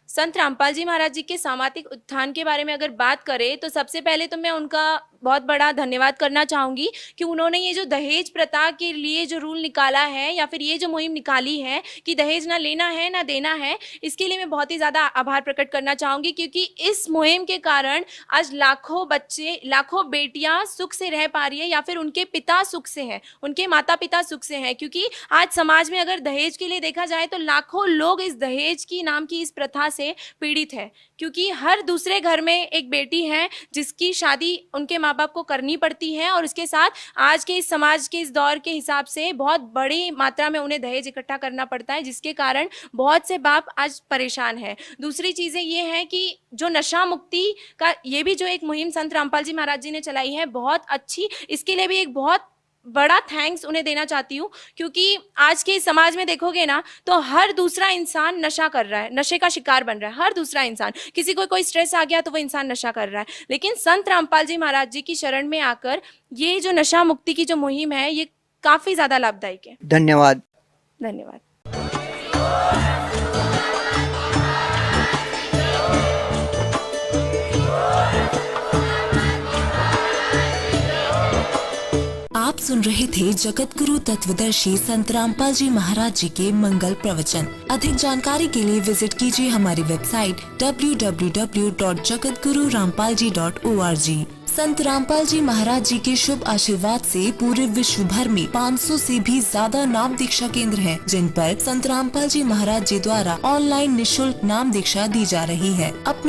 संत रामपाल जी महाराज जी के सामाजिक उत्थान के बारे में अगर बात करें तो सबसे पहले तो मैं उनका बहुत बड़ा धन्यवाद करना चाहूँगी कि उन्होंने ये जो दहेज प्रथा के लिए जो रूल निकाला है या फिर ये जो मुहिम निकाली है कि दहेज ना लेना है ना देना है, इसके लिए मैं बहुत ही ज़्यादा आभार प्रकट करना चाहूँगी। क्योंकि इस मुहिम के कारण आज लाखों बच्चे, लाखों बेटियाँ सुख से रह पा रही है, या फिर उनके पिता सुख से हैं, उनके माता पिता सुख से हैं। क्योंकि आज समाज में अगर दहेज के लिए देखा जाए तो लाखों लोग इस दहेज की नाम की इस प्रथा से पीड़ित है। क्योंकि हर दूसरे घर में एक बेटी है जिसकी शादी उनके माँ बाप को करनी पड़ती है, और उसके साथ आज के इस समाज के इस दौर के हिसाब से बहुत बड़ी मात्रा में उन्हें दहेज इकट्ठा करना पड़ता है, जिसके कारण बहुत से बाप आज परेशान है। दूसरी चीज़ें ये हैं कि जो नशा मुक्ति का ये भी जो एक मुहिम संत रामपाल जी महाराज जी ने चलाई है, बहुत अच्छी, इसके लिए भी एक बहुत बड़ा थैंक्स उन्हें देना चाहती हूँ। क्योंकि आज के समाज में देखोगे ना तो हर दूसरा इंसान नशा कर रहा है, नशे का शिकार बन रहा है। हर दूसरा इंसान, किसी को कोई स्ट्रेस आ गया तो वो इंसान नशा कर रहा है। लेकिन संत रामपाल जी महाराज जी की शरण में आकर ये जो नशा मुक्ति की जो मुहिम है, ये काफ़ी ज़्यादा लाभदायक है। धन्यवाद। धन्यवाद। आप सुन रहे थे जगत गुरु तत्वदर्शी संत रामपाल जी महाराज जी के मंगल प्रवचन। अधिक जानकारी के लिए विजिट कीजिए हमारी वेबसाइट www.jagatgururampalji.org। संत रामपाल जी महाराज जी के शुभ आशीर्वाद से पूरे विश्व भर में 500 से भी ज्यादा नाम दीक्षा केंद्र हैं, जिन पर संत रामपाल जी महाराज जी द्वारा ऑनलाइन निशुल्क नाम दीक्षा दी जा रही है। अपने